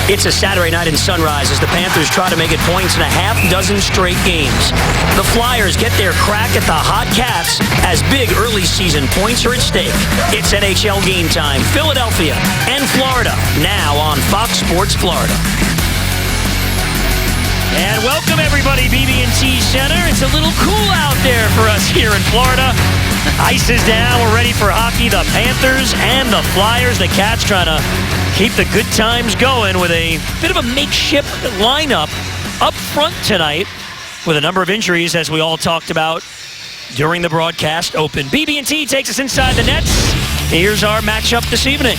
It's a Saturday night in Sunrise as the Panthers try to make it points in a half dozen straight games. The Flyers get their crack at the Hot Cats as big early season points are at stake. It's NHL Game Time, Philadelphia and Florida, now on Fox Sports Florida. And welcome everybody, BB&T Center. It's a little cool out there for us here in Florida. Ice is down. We're ready for hockey. The Panthers and the Flyers. The Cats trying to keep the good times going with a bit of a makeshift lineup up front tonight with a number of injuries, as we all talked about during the broadcast open. BB&T takes us inside the nets. Here's our matchup this evening.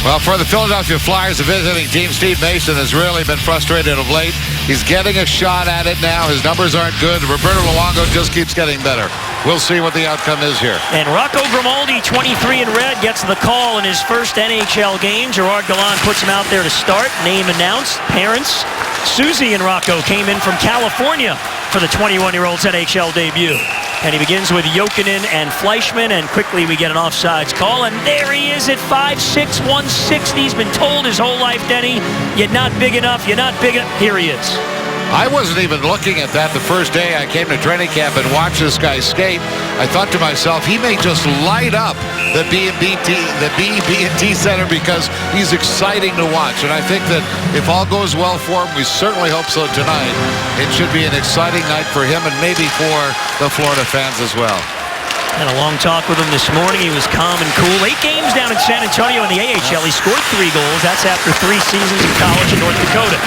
Well, for the Philadelphia Flyers, the visiting team, Steve Mason has really been frustrated of late. He's getting a shot at it now. His numbers aren't good. Roberto Luongo just keeps getting better. We'll see what the outcome is here. And Rocco Grimaldi, 23 in red, gets the call in his first NHL game. Gerard Gallant puts him out there to start. Name announced. Parents, Susie and Rocco came in from California for the 21-year-old's NHL debut. And he begins with Jokinen and Fleischmann, and quickly we get an offsides call. And there he is at 5'6", 160. He's been told his whole life, Denny, you're not big enough, you're not big enough. Here he is. I wasn't even looking at that the first day I came to training camp and watched this guy skate. I thought to myself, he may just light up the BB&T Center because he's exciting to watch. And I think that if all goes well for him, we certainly hope so tonight, it should be an exciting night for him and maybe for the Florida fans as well. Had a long talk with him this morning. He was calm and cool. 8 games down in San Antonio in the AHL. He scored 3 goals. That's after 3 seasons in college in North Dakota.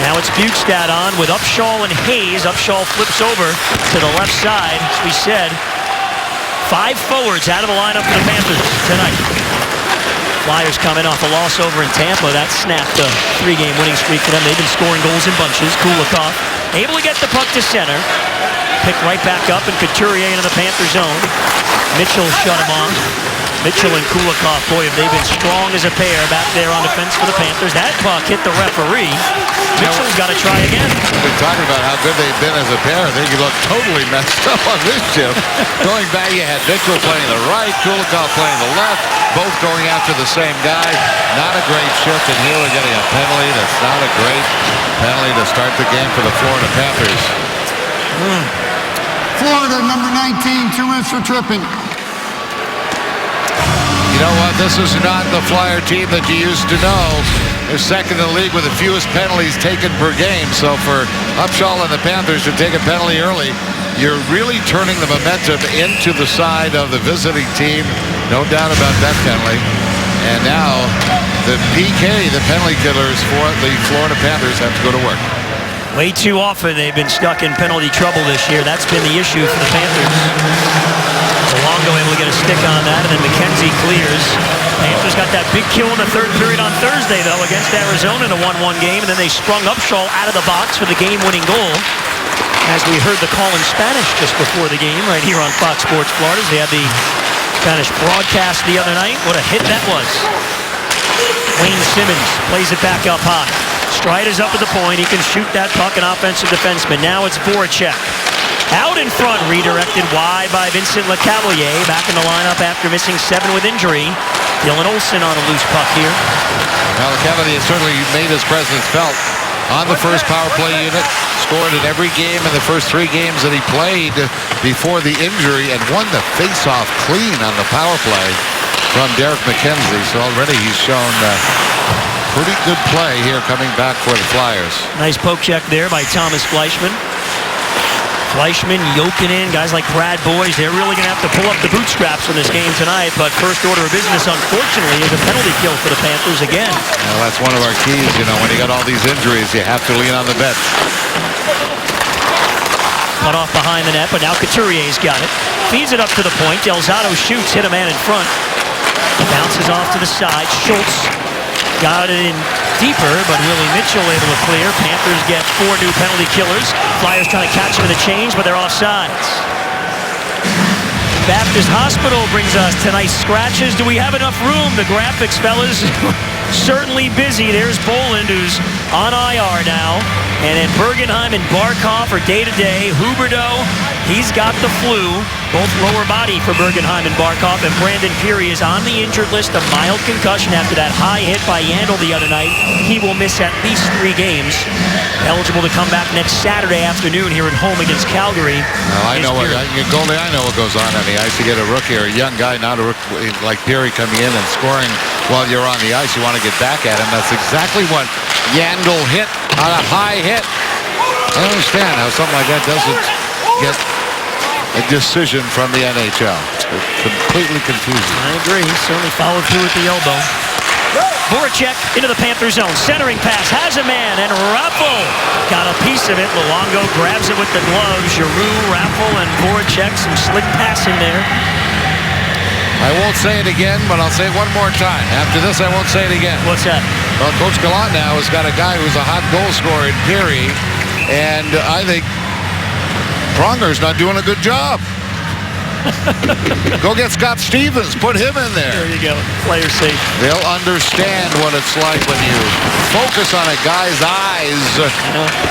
Now it's Bukestad on with Upshaw and Hayes. Upshaw flips over to the left side. As we said, 5 forwards out of the lineup for the Panthers tonight. Flyers coming off a loss over in Tampa. That snapped a 3-game winning streak for them. They've been scoring goals in bunches. Kulikov able to get the puck to center. Pick right back up, and Couturier into the Panther zone. Mitchell shut him off. Mitchell and Kulikov, boy, have they been strong as a pair back there on defense for the Panthers. That puck hit the referee. Mitchell's got to try again. We're talking about how good they've been as a pair. They look totally messed up on this shift. Going back, you had Mitchell playing the right, Kulikov playing the left, both going after the same guy. Not a great shift, and here we're getting a penalty. That's not a great penalty to start the game for the Florida Panthers. Florida, number 19, 2 minutes for tripping. You know what? This is not the Flyer team that you used to know. They're second in the league with the fewest penalties taken per game. So for Upshaw and the Panthers to take a penalty early, you're really turning the momentum into the side of the visiting team. No doubt about that penalty. And now the PK, the penalty killers for the Florida Panthers, have to go to work. Way too often they've been stuck in penalty trouble this year. That's been the issue for the Panthers. Luongo able to get a stick on that, and then McKenzie clears. Panthers got that big kill in the third period on Thursday, though, against Arizona in a 1-1 game, and then they sprung Upshaw out of the box for the game-winning goal. As we heard the call in Spanish just before the game, right here on Fox Sports Florida. They had the Spanish broadcast the other night. What a hit that was. Wayne Simmons plays it back up high. Strider's up at the point. He can shoot that puck, an offensive defenseman. Now it's Voracek. Out in front, redirected wide by Vincent Lecavalier. Back in the lineup after missing 7 with injury. Dylan Olsen on a loose puck here. Now Lecavalier certainly made his presence felt on the first power play unit. Scored in every game in the first 3 games that he played before the injury, and won the face-off clean on the power play from Derek McKenzie. So already he's shown pretty good play here coming back for the Flyers. Nice poke check there by Thomas Fleischmann. Fleischmann, Jokinen, guys like Brad Boyes, they're really going to have to pull up the bootstraps in this game tonight. But first order of business, unfortunately, is a penalty kill for the Panthers again. Well, that's one of our keys. You know, when you got all these injuries, you have to lean on the bench. Cut off behind the net, but now Couturier's got it. Feeds it up to the point. Delzato shoots, hit a man in front. Bounces off to the side. Schultz got it in deeper, but Willie Mitchell able to clear. Panthers get 4 new penalty killers. Flyers trying to catch him in the change, but they're offsides. Baptist Hospital brings us tonight's scratches. Do we have enough room? The graphics, fellas. certainly busy. There's Boland, who's on IR now. And then Bergenheim and Barkov are day-to-day. Huberdeau, he's got the flu. Both lower body for Bergenheim and Barkov. And Brandon Peary is on the injured list. A mild concussion after that high hit by Yandel the other night. He will miss at least 3 games. Eligible to come back next Saturday afternoon here at home against Calgary. Well, I know what goes on the ice. You get a rookie or a young guy, not a rookie like Peary coming in and scoring while you're on the ice. You want to get back at him. That's exactly what Yandel hit on a high hit. I understand how something like that doesn't get a decision from the NHL. It's completely confusing. I agree. He certainly followed through with the elbow. Voracek into the Panther zone. Centering pass. Has a man. And Raffl got a piece of it. Luongo grabs it with the gloves. Giroux, Raffl, and Voracek. Some slick passing there. I won't say it again, but I'll say it one more time. After this, I won't say it again. What's that? Well, Coach Gallant now has got a guy who's a hot goal scorer in Peary, and I think Pronger's not doing a good job. Go get Scott Stevens. Put him in there. There you go. Player safe. They'll understand what it's like when you focus on a guy's eyes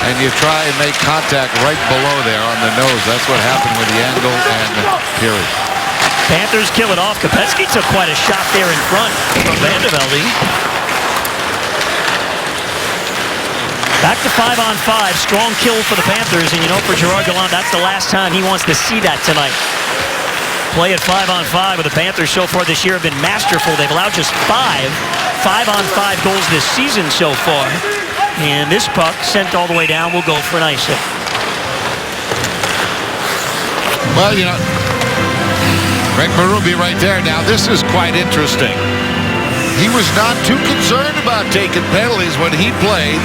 and you try and make contact right below there on the nose. That's what happened with Yandel and Peary. Panthers kill it off. Kopecky took quite a shot there in front from Vandevelde. Back to 5-on-5. Strong kill for the Panthers. And you know, for Gerard Gallant, that's the last time he wants to see that tonight. Play at 5-on-5 with the Panthers so far this year have been masterful. They've allowed just 5-on-5 goals this season so far. And this puck sent all the way down will go for an ice hit. Well, you know, Greg Berube right there. Now, this is quite interesting. He was not too concerned about taking penalties when he played.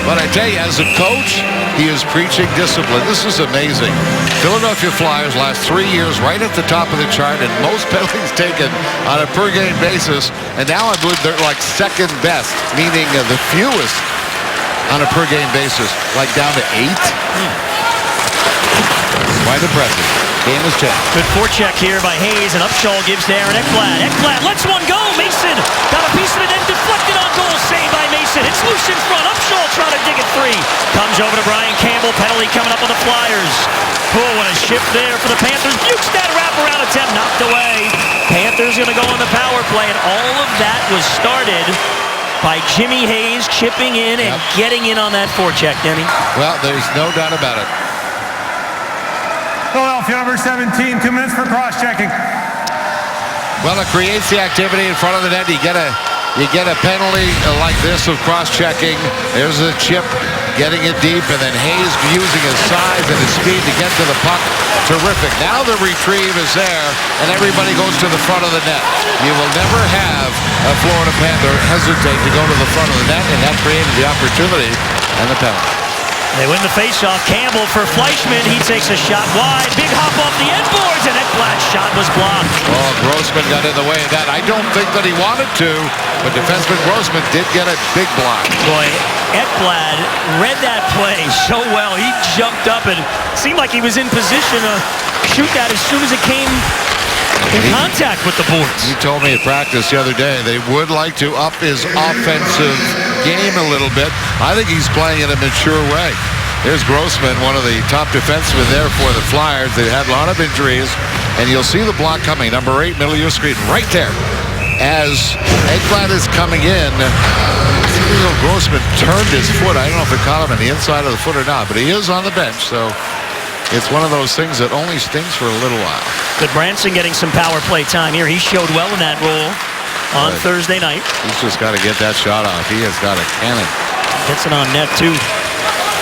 But I tell you, as a coach, he is preaching discipline. This is amazing. Philadelphia Flyers last 3 years right at the top of the chart and most penalties taken on a per-game basis. And now I believe they're like second best, meaning the fewest on a per-game basis, like down to 8. Quite impressive. Game is checked. Good forecheck here by Hayes, and Upshaw gives to Aaron Ekblad. Ekblad lets one go. Mason got a piece of it and deflected on goal. Saved by Mason. It's loose in front. Upshaw trying to dig it free. Comes over to Brian Campbell. Penalty coming up on the Flyers. Oh, what a shift there for the Panthers. Bukestad wraparound attempt knocked away. Panthers going to go on the power play, and all of that was started by Jimmy Hayes chipping in and getting in on that forecheck, Denny. Well, there's no doubt about it. Philadelphia number 17, 2 minutes for cross-checking. Well, it creates the activity in front of the net. You get a penalty like this of cross-checking. There's a chip, getting it deep, and then Hayes using his size and his speed to get to the puck. Terrific. Now the retrieve is there, and everybody goes to the front of the net. You will never have a Florida Panther hesitate to go to the front of the net, and that created the opportunity and the penalty. They win the faceoff. Campbell for Fleischmann. He takes a shot wide. Big hop off the end boards, and Ekblad's shot was blocked. Oh, Grossman got in the way of that. I don't think that he wanted to, but defenseman Grossman did get a big block. Boy, Ekblad read that play so well. He jumped up and seemed like he was in position to shoot that as soon as it came in contact with the boards. He told me at practice the other day they would like to up his offensive game a little bit. I think he's playing in a mature way. There's Grossman, one of the top defensemen there for the Flyers. They had a lot of injuries, and you'll see the block coming. Number 8, middle of your screen, right there. As Ekblad is coming in, Grossman turned his foot. I don't know if it caught him on the inside of the foot or not, but he is on the bench, so it's one of those things that only stings for a little while. Good Branson getting some power play time here. He showed well in that role on Thursday night. He's just got to get that shot off. He has got a cannon. Gets it on net, too.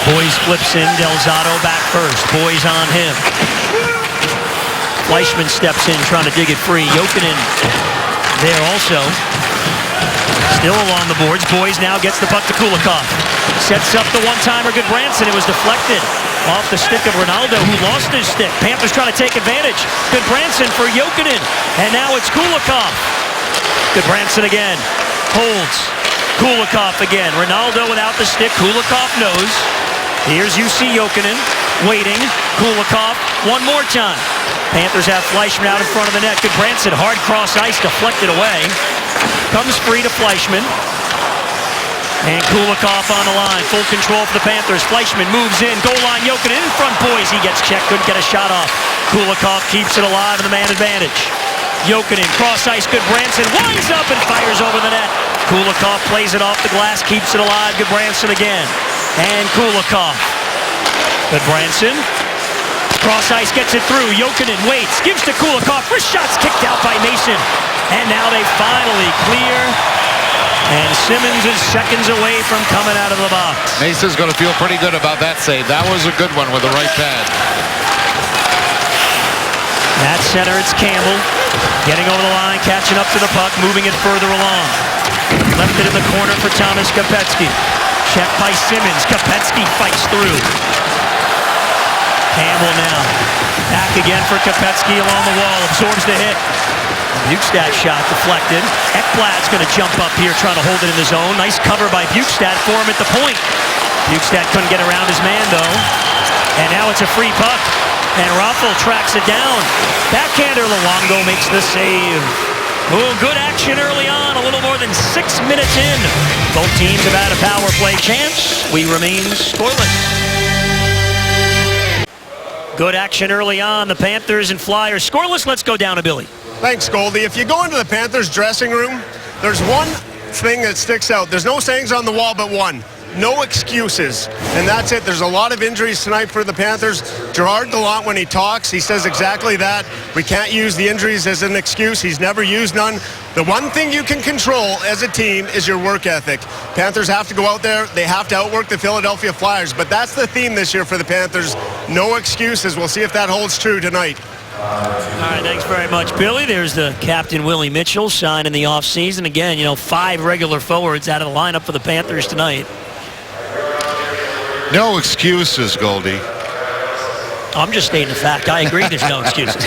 Boys flips in. Delzato back first. Boys on him. Fleischmann steps in, trying to dig it free. Jokinen there also. Still along the boards. Boys now gets the puck to Kulikov. Sets up the one-timer. Good Branson. It was deflected off the stick of Ronaldo, who lost his stick. Panthers trying to take advantage. Good Branson for Jokinen. And now it's Kulikov. Good Branson again. Holds. Kulikov again. Ronaldo without the stick. Kulikov knows. Here's UC Jokinen. Waiting. Kulikov one more time. Panthers have Fleischmann out in front of the net. Good Branson. Hard cross ice. Deflected away. Comes free to Fleischmann. And Kulikov on the line. Full control for the Panthers. Fleischman moves in. Goal line. Jokinen in front, boys. He gets checked. Couldn't get a shot off. Kulikov keeps it alive in the man advantage. Jokinen, cross ice. Good Branson. Winds up and fires over the net. Kulikov plays it off the glass. Keeps it alive. Good Branson again. And Kulikov. Good Branson. Cross ice gets it through. Jokinen waits. Gives to Kulikov. Wrist shot's kicked out by Mason. And now they finally clear. And Simmons is seconds away from coming out of the box. Mason's going to feel pretty good about that save. That was a good one with the right pad. At center, it's Campbell. Getting over the line, catching up to the puck, moving it further along. Left it in the corner for Thomas Kopecky. Checked by Simmons. Kopecky fights through. Campbell now. Back again for Kopecky along the wall. Absorbs the hit. Bukestad shot deflected. Ekblad's going to jump up here trying to hold it in the zone. Nice cover by Bukestad for him at the point. Bukestad couldn't get around his man, though. And now it's a free puck. And Raffl tracks it down. Backhander Luongo makes the save. Oh, good action early on. A little more than 6 minutes in. Both teams have had a power play chance. We remain scoreless. Good action early on. The Panthers and Flyers scoreless. Let's go down to Billy. Thanks, Goldie. If you go into the Panthers dressing room, there's one thing that sticks out. There's no sayings on the wall but one. No excuses. And that's it. There's a lot of injuries tonight for the Panthers. Gerard Gallant, when he talks, he says exactly that. We can't use the injuries as an excuse. He's never used none. The one thing you can control as a team is your work ethic. Panthers have to go out there. They have to outwork the Philadelphia Flyers. But that's the theme this year for the Panthers. No excuses. We'll see if that holds true tonight. All right, thanks very much, Billy. There's the captain, Willie Mitchell, signed in the offseason. Again, 5 regular forwards out of the lineup for the Panthers tonight. No excuses, Goldie. I'm just stating the fact. I agree there's no excuses.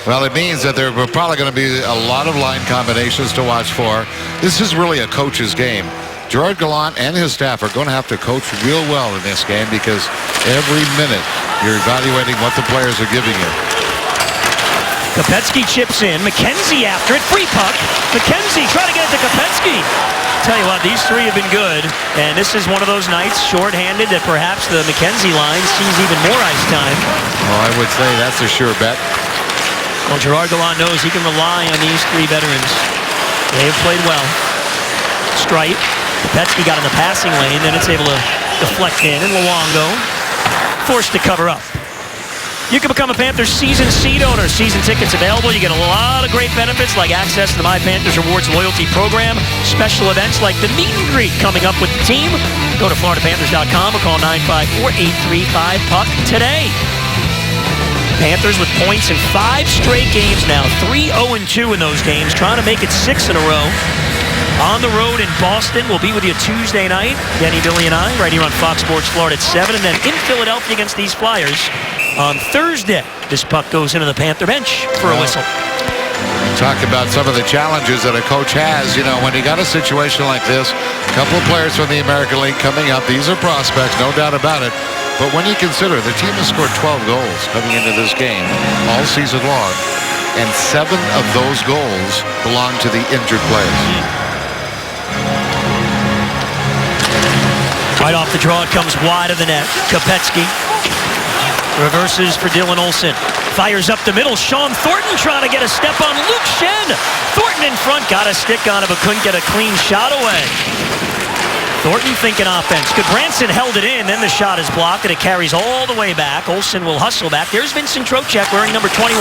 Well, it means that there are probably going to be a lot of line combinations to watch for. This is really a coach's game. Gerard Gallant and his staff are going to have to coach real well in this game because every minute you're evaluating what the players are giving you. Kopecky chips in. McKenzie after it. Free puck. McKenzie trying to get it to Kopecky. Tell you what, these three have been good, and this is one of those nights, shorthanded, that perhaps the McKenzie line sees even more ice time. Well, I would say that's a sure bet. Well, Gerard Gallant knows he can rely on these 3 veterans. They have played well. Strite. Kopecky got in the passing lane, then it's able to deflect in, and Luongo forced to cover up. You can become a Panthers season seat owner. Season tickets available. You get a lot of great benefits like access to the My Panthers Rewards loyalty program, special events like the meet and greet coming up with the team. Go to FloridaPanthers.com or call 954-835-PUCK today. Panthers with points in 5 straight games now. 3-0-2 in those games, trying to make it 6 in a row. On the road in Boston. We'll be with you Tuesday night, Denny, Billy, and I, right here on Fox Sports Florida at 7. And then in Philadelphia against these Flyers on Thursday. This puck goes into the Panther bench for a whistle. Talk about some of the challenges that a coach has. When you got a situation like this, a couple of players from the American League coming up. These are prospects, no doubt about it. But when you consider the team has scored 12 goals coming into this game all season long, and 7 of those goals belong to the injured players. Right off the draw, it comes wide of the net. Kopecky reverses for Dylan Olsen. Fires up the middle. Sean Thornton trying to get a step on Luke Shen. Thornton in front, got a stick on it, but couldn't get a clean shot away. Thornton thinking offense. Goodbranson held it in, then the shot is blocked, and it carries all the way back. Olsen will hustle back. There's Vincent Trocheck wearing number 21.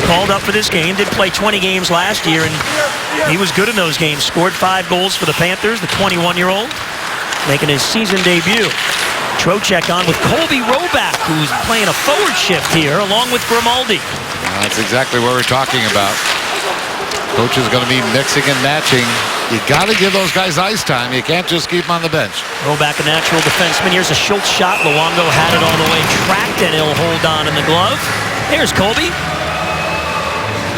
Called up for this game. Did play 20 games last year, and he was good in those games. Scored 5 goals for the Panthers, the 21-year-old. Making his season debut. Trocheck on with Colby Roback, who's playing a forward shift here, along with Grimaldi. That's exactly what we're talking about. Coach is going to be mixing and matching. You got to give those guys ice time. You can't just keep them on the bench. Roback, a natural defenseman. Here's a Schultz shot. Luongo had it all the way tracked, and he'll hold on in the glove. Here's Colby.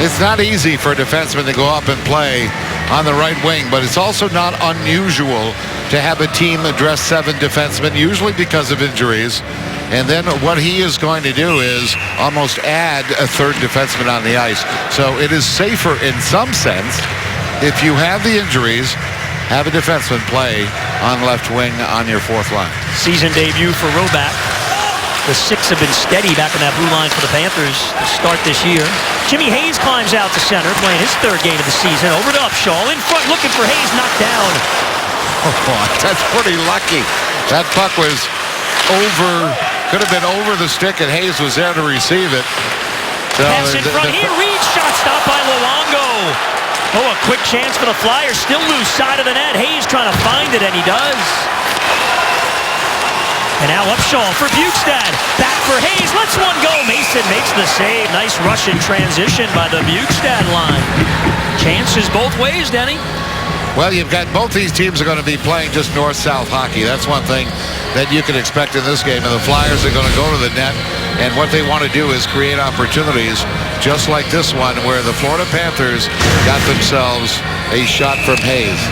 It's not easy for a defenseman to go up and play on the right wing, but it's also not unusual to have a team address 7 defensemen, usually because of injuries. And then what he is going to do is almost add a 3rd defenseman on the ice. So it is safer in some sense if you have the injuries have a defenseman play on left wing on your fourth line. Season debut for Roback. The six have been steady back in that blue line for the Panthers to start this year. Jimmy Hayes climbs out to center, playing his third game of the season. Over to Upshaw, in front, looking for Hayes, knocked down. Oh, that's pretty lucky. That puck was could have been over the stick, and Hayes was there to receive it. So Pass in front, here, Reed, shot stopped by Luongo. Oh, a quick chance for the Flyers, still loose side of the net. Hayes trying to find it, and he does. And now Upshaw for Bukestad. Back for Hayes. Lets one go. Mason makes the save. Nice Russian transition by the Bukestad line. Chances both ways, Denny. Well, you've got both these teams are going to be playing just north-south hockey. That's one thing that you can expect in this game. And the Flyers are going to go to the net. And what they want to do is create opportunities just like this one where the Florida Panthers got themselves a shot from Hayes.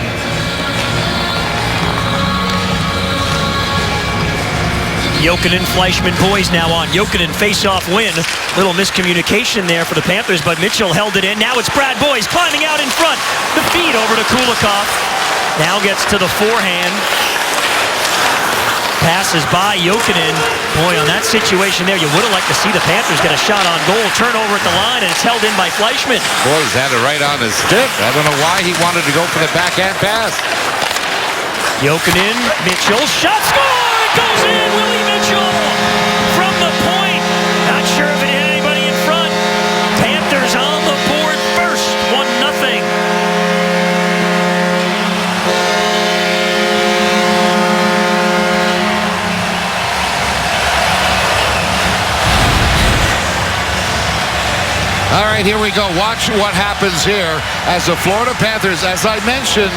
Jokinen, Fleischmann, boys now on. Jokinen face-off win. Little miscommunication there for the Panthers, but Mitchell held it in. Now it's Brad Boyes climbing out in front. The feed over to Kulikov. Now gets to the forehand. Passes by Jokinen. Boy, on that situation there, you would have liked to see the Panthers get a shot on goal. Turnover at the line, and it's held in by Fleischmann. Boyes had it right on his stick. I don't know why he wanted to go for the backhand pass. Jokinen, Mitchell, shot, score! It goes in, Willie Mitchell! From the point. Not sure if it hit anybody in front. Panthers on the board first, 1-0. All right, here we go. Watch what happens here as the Florida Panthers, as I mentioned,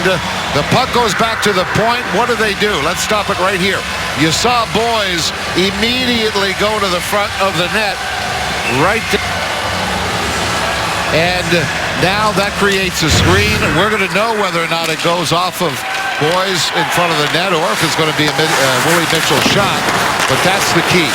the puck goes back to the point. What do? Let's stop it right here. You saw Boyes immediately go to the front of the net right there. And now that creates a screen. We're going to know whether or not it goes off of Boyes in front of the net or if it's going to be a Willie Mitchell shot. But that's the key.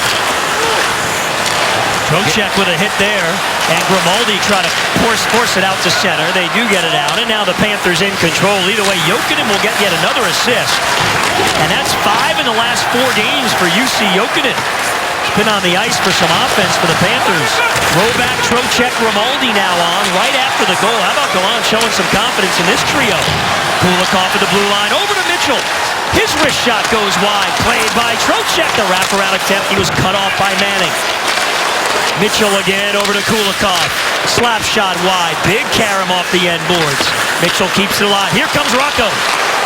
Trocheck with a hit there, and Grimaldi try to force it out to center. They do get it out, and now the Panthers in control. Either way, Jokinen will get yet another assist. And that's 5 in the last 4 games for UC Jokinen. He's been on the ice for some offense for the Panthers. Roback, Trocheck, Grimaldi now on, right after the goal. How about Gallant showing some confidence in this trio? Kulikov at the blue line, over to Mitchell. His wrist shot goes wide, played by Trocheck. The wraparound attempt, he was cut off by Manning. Mitchell again over to Kulikov. Slap shot wide. Big carom off the end boards. Mitchell keeps it alive. Here comes Rocco.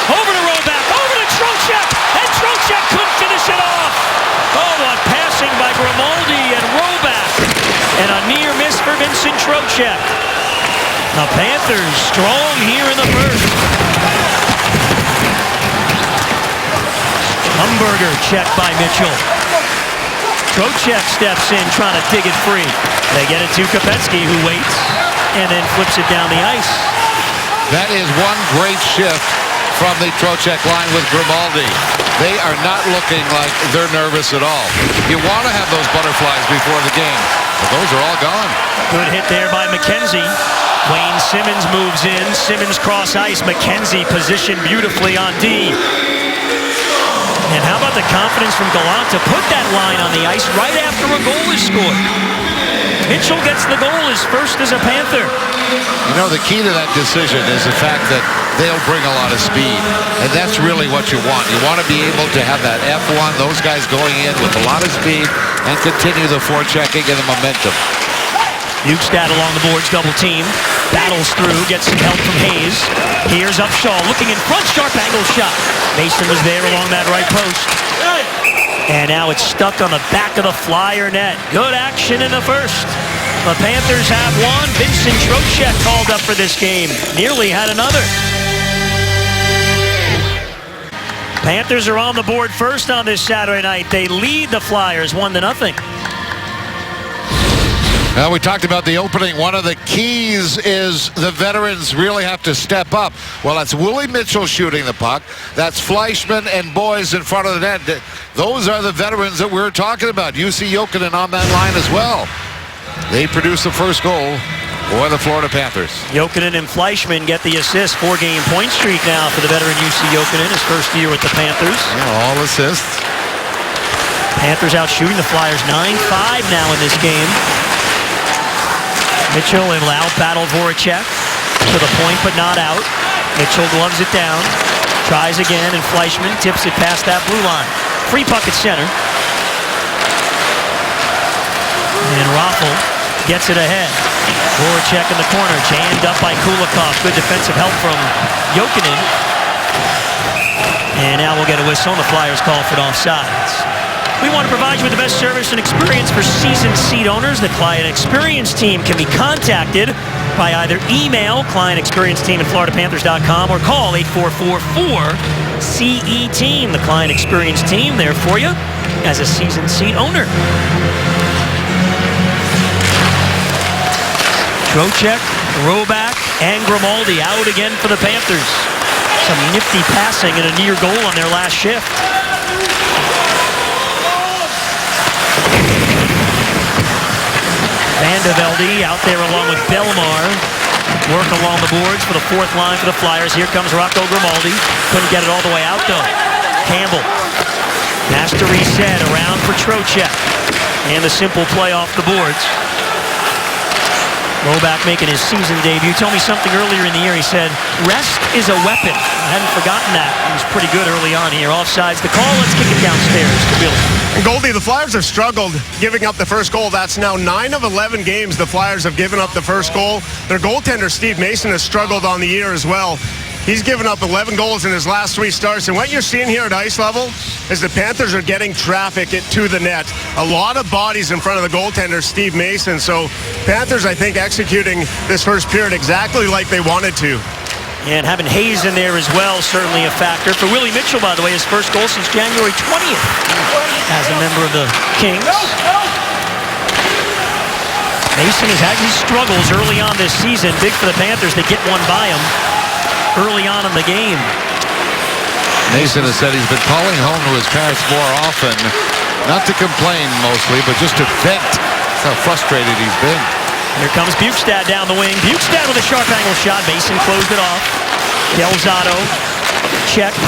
Over to Roback. Over to Trocheck. And Trocheck couldn't finish it off. Oh, what passing by Grimaldi and Roback. And a near miss for Vincent Trocheck. The Panthers strong here in the first. Humberger checked by Mitchell. Trocheck steps in, trying to dig it free. They get it to Kopetsky, who waits and then flips it down the ice. That is one great shift from the Trocheck line with Grimaldi. They are not looking like they're nervous at all. You want to have those butterflies before the game, but those are all gone. Good hit there by McKenzie. Wayne Simmons moves in. Simmons cross ice. McKenzie positioned beautifully on D. And how about the confidence from Gallant to put that line on the ice right after a goal is scored? Mitchell gets the goal, his first as a Panther. You know, the key to that decision is the fact that they'll bring a lot of speed. And that's really what you want. You want to be able to have that F1, those guys going in with a lot of speed and continue the forechecking and the momentum. Bukestad along the boards, double team. Battles through, gets some help from Hayes. Here's Upshaw, looking in front, sharp angle shot. Mason was there along that right post. And now it's stuck on the back of the Flyer net. Good action in the first. The Panthers have one. Vincent Trocheck called up for this game. Nearly had another. Panthers are on the board first on this Saturday night. They lead the Flyers 1-0. Now, we talked about the opening. One of the keys is the veterans really have to step up. Well, that's Willie Mitchell shooting the puck. That's Fleischmann and Boyes in front of the net. Those are the veterans that we're talking about. UC Jokinen on that line as well. They produced the first goal Boy, the Florida Panthers. Jokinen and Fleischman get the assist. 4-game point streak now for the veteran UC Jokinen, his first year with the Panthers. Yeah, all assists. Panthers out shooting the Flyers 9-5 now in this game. Mitchell able to out-battle Voracek to the point, but not out. Mitchell gloves it down, tries again, and Fleischman tips it past that blue line. Free puck at center. And Raffl gets it ahead. Voracek in the corner, jammed up by Kulikov. Good defensive help from Jokinen. And now we'll get a whistle, and the Flyers call for it offsides. We want to provide you with the best service and experience for season seat owners. The client experience team can be contacted by either email, clientexperienceteam@floridapanthers.com, or call 844-4CE-TEAM. The client experience team there for you as a season seat owner. Trocheck, Roback, and Grimaldi out again for the Panthers. Some nifty passing and a near goal on their last shift. Van de Velde out there along with Bellemare. Work along the boards for the fourth line for the Flyers. Here comes Rocco Grimaldi. Couldn't get it all the way out though. Campbell has to reset around for Trocheck. And the simple play off the boards. Roback making his season debut. Told me something earlier in the year. He said, rest is a weapon. I hadn't forgotten that. He was pretty good early on here. Offsides the call. Let's kick it downstairs to Billy. And Goldie, the Flyers have struggled giving up the first goal. That's now 9 of 11 games the Flyers have given up the first goal. Their goaltender, Steve Mason, has struggled on the year as well. He's given up 11 goals in his last 3 starts. And what you're seeing here at ice level is the Panthers are getting traffic to the net. A lot of bodies in front of the goaltender, Steve Mason. So Panthers, I think, executing this first period exactly like they wanted to. And having Hayes in there as well, certainly a factor. For Willie Mitchell, by the way, his first goal since January 20th as a member of the Kings. Mason has had his struggles early on this season. Big for the Panthers to get one by him early on in the game. Mason has said he's been calling home to his parents more often, not to complain mostly, but just to vent. That's how frustrated he's been. Here comes Bukestad down the wing. Bukestad with a sharp angle shot. Mason closed it off. Delzato checked.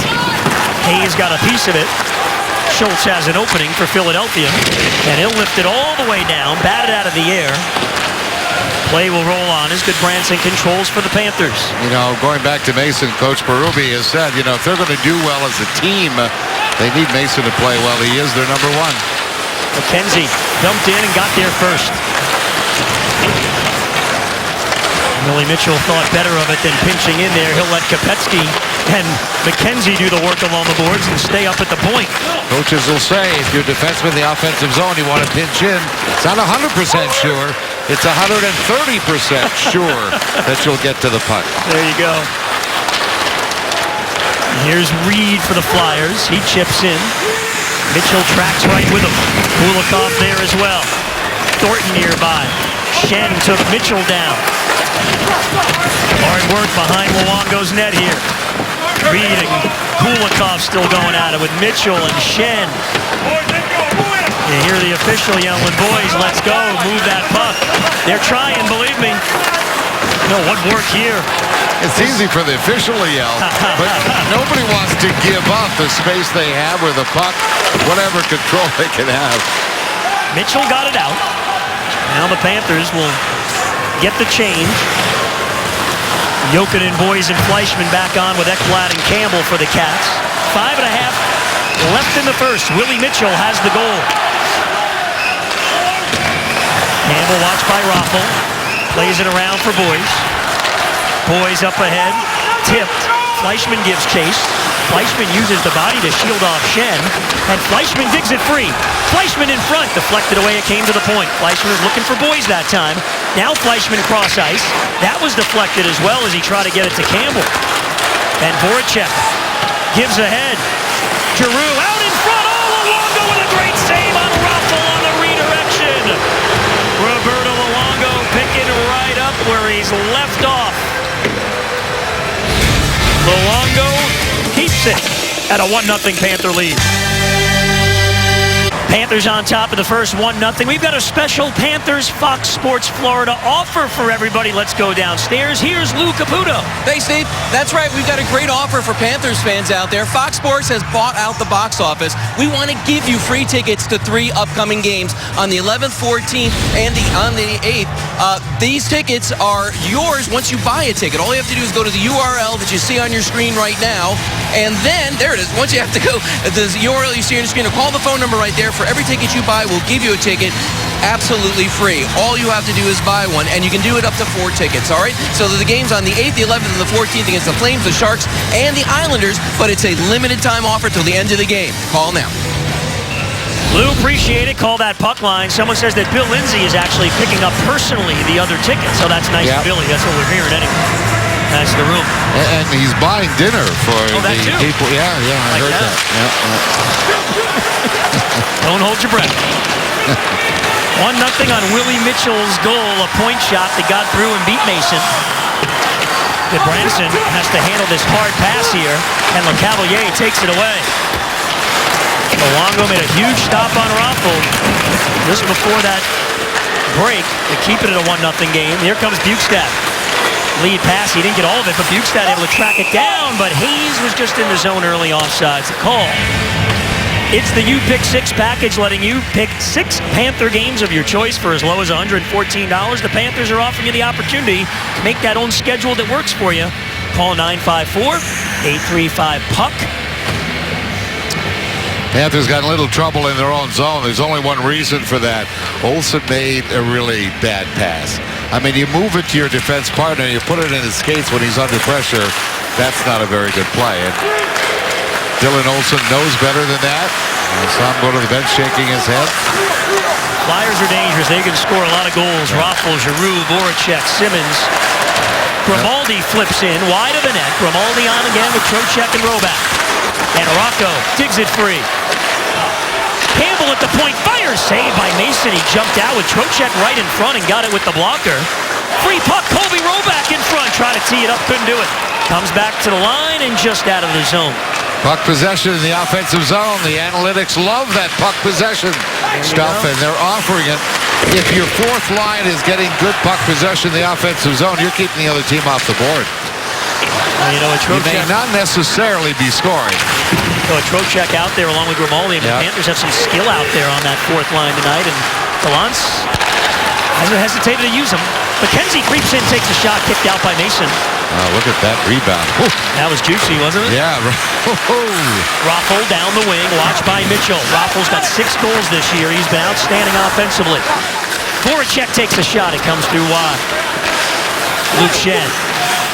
Hayes got a piece of it. Schultz has an opening for Philadelphia. And he'll lift it all the way down, bat it out of the air. Play will roll on as Goodbranson controls for the Panthers. You know, going back to Mason, Coach Berube has said, you know, if they're going to do well as a team, they need Mason to play well. He is their number 1. McKenzie dumped in and got there first. Willie Mitchell thought better of it than pinching in there. He'll let Kopetsky and McKenzie do the work along the boards and stay up at the point. Coaches will say, if you're a defenseman in the offensive zone, you want to pinch in. It's not 100% sure. It's 130% sure that you'll get to the puck. There you go. Here's Reed for the Flyers. He chips in. Mitchell tracks right with him. Kulikov there as well. Thornton nearby. Shen took Mitchell down. Hard work behind Luongo's net here. Reed and Kulikov still going at it with Mitchell and Shen. You hear the official yelling, boys, let's go, move that puck. They're trying, believe me. No, what work here. It's easy for the official to yell, but nobody wants to give up the space they have with the puck, whatever control they can have. Mitchell got it out. Now the Panthers will get the change. Jokinen, Boys, and Fleischman back on with Ekblad and Campbell for the Cats. 5.5 left in the first. Willie Mitchell has the goal. Campbell watched by Raffl. Plays it around for Boys. Boys up ahead. Tipped. Fleischman gives chase. Fleischman uses the body to shield off Shen. And Fleischman digs it free. Fleischman in front. Deflected away. It came to the point. Fleischman was looking for Boys that time. Now Fleischman cross ice. That was deflected as well as he tried to get it to Campbell. And Voracek gives ahead. Giroux out in front. Oh, Luongo with a great save on Raffl on the redirection. Roberto Luongo picking right up where he's left off. Luongo keeps it at a 1-0 Panther lead. Panthers on top of the first 1-0. We've got a special Panthers Fox Sports Florida offer for everybody. Let's go downstairs. Here's Lou Caputo. Thanks, Steve. That's right. We've got a great offer for Panthers fans out there. Fox Sports has bought out the box office. We want to give you free tickets to 3 upcoming games on the 11th, 14th, and on the 8th. These tickets are yours once you buy a ticket. All you have to do is go to the URL that you see on your screen right now, and then, there it is. Once you have to go to the URL you see on your screen, or call the phone number right there. For every ticket you buy, we'll give you a ticket absolutely free. All you have to do is buy one, and you can do it up to 4 tickets, all right? So the game's on the 8th, the 11th, and the 14th against the Flames, the Sharks, and the Islanders, but it's a limited time offer till the end of the game. Call now. Lou, appreciate it. Call that puck line. Someone says that Bill Lindsay is actually picking up personally the other tickets, so that's nice of Billy. That's what we're hearing anyway. That's the room. And he's buying dinner for the people. Yeah, I heard that. Don't hold your breath. 1-0 on Willie Mitchell's goal, a point shot that got through and beat Mason. Branson has to handle this hard pass here, and LeCavalier takes it away. Luongo made a huge stop on Raffl just before that break to keep it at a 1-0 game. Here comes Bjugstad. Lead pass, he didn't get all of it, but Bjugstad able to track it down, but Hayes was just in the zone early, offsides. The call. It's the You Pick 6 package, letting you pick 6 Panther games of your choice for as low as $114. The Panthers are offering you the opportunity to make that own schedule that works for you. Call 954-835-PUCK. Panthers got a little trouble in their own zone. There's only one reason for that. Olsen made a really bad pass. I mean, you move it to your defense partner, you put it in his skates when he's under pressure. That's not a very good play. And Dylan Olsen knows better than that. I saw him go to the bench shaking his head. Flyers are dangerous. They can score a lot of goals. Raffl, Giroux, Voracek, Simmons. Grimaldi flips in, wide of the net. Grimaldi on again with Trocheck and Roback. And Rocco digs it free. Campbell at the point, fires, saved by Mason. He jumped out with Trocheck right in front and got it with the blocker. Free puck, Colby Roback in front, trying to tee it up, couldn't do it. Comes back to the line and just out of the zone. Puck possession in the offensive zone. The analytics love that puck possession stuff, and they're offering it. If your fourth line is getting good puck possession in the offensive zone, you're keeping the other team off the board. Well, you know, you may not necessarily be scoring. So a Trocheck out there along with Grimaldi. The Panthers have some skill out there on that fourth line tonight, and Gallant hasn't hesitated to use them. McKenzie creeps in, takes a shot, kicked out by Mason. Look at that rebound. Whew. That was juicy, wasn't it? Yeah. Raffl down the wing, watched by Mitchell. Raffl's got 6 goals this year. He's been outstanding offensively. Voracek takes a shot. It comes through wide. Luke Schenn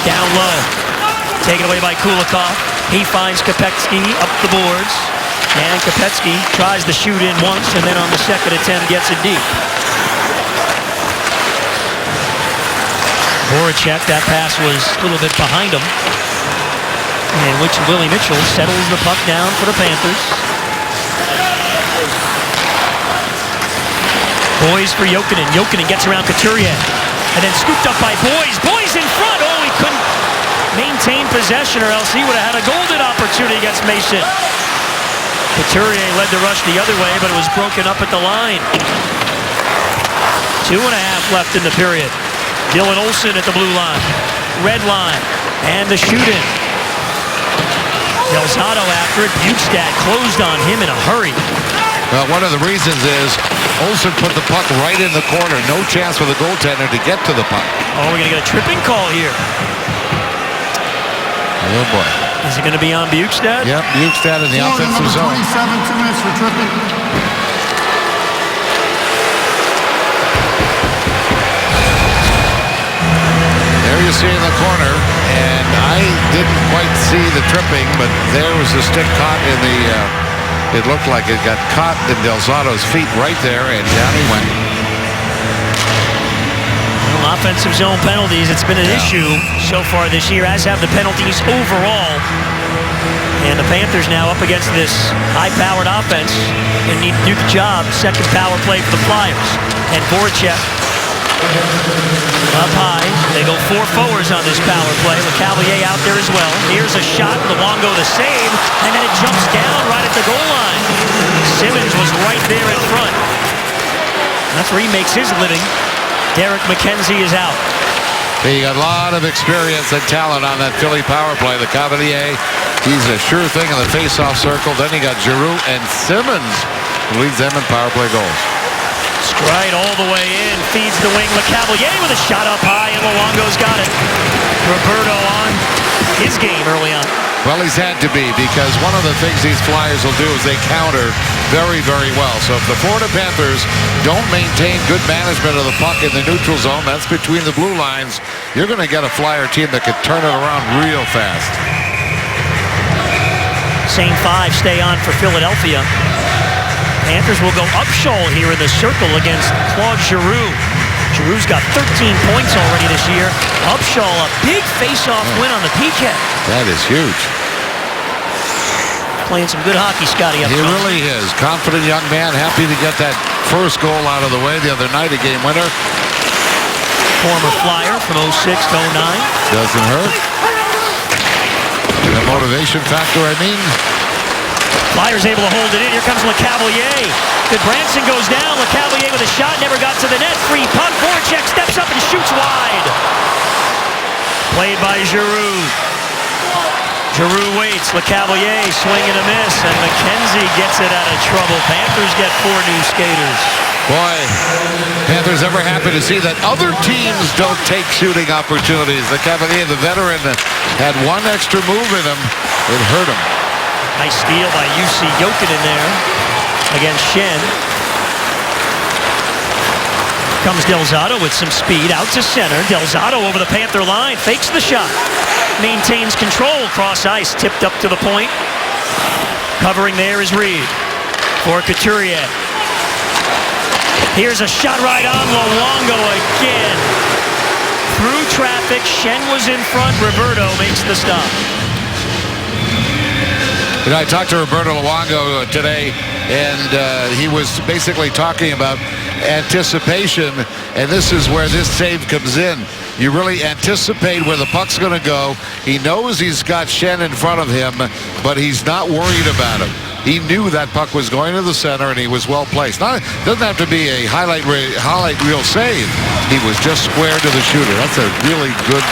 down low. Taken away by Kulikov. He finds Kopecky up the boards. And Kopecky tries to shoot in once, and then on the second attempt gets it deep. Voracek, that pass was a little bit behind him. In which Willie Mitchell settles the puck down for the Panthers. Boys for Jokinen. Jokinen gets around Couturier. And then scooped up by Boys. Boys in front. Oh, he couldn't maintain possession, or else he would have had a golden opportunity against Mason. Couturier led the rush the other way, but it was broken up at the line. 2.5 left in the period. Dylan Olsen at the blue line. Red line. And the shoot-in. Delzato after it. Bjugstad closed on him in a hurry. Well, one of the reasons is Olsen put the puck right in the corner. No chance for the goaltender to get to the puck. Oh, we're going to get a tripping call here. Oh, boy. Is it going to be on Bjugstad? Yep, Bjugstad in the offensive zone. 27, 2 minutes for tripping. There you see in the corner, and I didn't quite see the tripping, but there was the stick caught in the, it looked like it got caught in Delzato's feet right there, and down he went. Well, offensive zone penalties, it's been an issue so far this year, as have the penalties overall. And the Panthers now up against this high-powered offense and need to do the job. Second power play for the Flyers. And Voracek up high. They go 4 forwards on this power play. LeCavalier out there as well. Here's a shot. Luongo the save. And then it jumps down right at the goal line. Simmons was right there in front. That's where he makes his living. Derek McKenzie is out. He got a lot of experience and talent on that Philly power play. The Cavalier, he's a sure thing in the face-off circle. Then he got Giroux and Simmons, who leads them in power play goals. Stride all the way in, feeds the wing. LeCavalier with a shot up high, and Luongo's got it. Roberto on his game early on. Well, he's had to be, because one of the things these Flyers will do is they counter very, very well. So if the Florida Panthers don't maintain good management of the puck in the neutral zone, that's between the blue lines, you're going to get a Flyer team that could turn it around real fast. Same five stay on for Philadelphia. Panthers will go Upshall here in the circle against Claude Giroux. Giroux's got 13 points already this year. Upshall, a big face-off win on the PK. That is huge. Playing some good hockey, Scotty. He really is. Confident young man, happy to get that first goal out of the way the other night, a game winner. Former Flyer from 06 to 09. Doesn't hurt. The motivation factor, I mean. Flyers able to hold it in. Here comes LeCavalier. Goodbranson goes down. LeCavalier with a shot. Never got to the net. Free puck. Voracek steps up and shoots wide. Played by Giroux. Giroux waits. LeCavalier swing and a miss. And McKenzie gets it out of trouble. Panthers get 4 new skaters. Boy, Panthers ever happy to see that other teams don't take shooting opportunities. LeCavalier, the veteran, had one extra move in him. It hurt him. Nice steal by UC Jokinen there against Shen. Comes Del Zotto with some speed out to center. Del Zotto over the Panther line, fakes the shot. Maintains control, cross ice, tipped up to the point. Covering there is Reed for Couturier. Here's a shot right on Luongo again. Through traffic, Shen was in front. Roberto makes the stop. You know, I talked to Roberto Luongo today, and he was basically talking about anticipation, and this is where this save comes in. You really anticipate where the puck's going to go. He knows he's got Shen in front of him, but he's not worried about him. He knew that puck was going to the center, and he was well placed. Doesn't have to be a highlight reel save. He was just square to the shooter. That's a really good,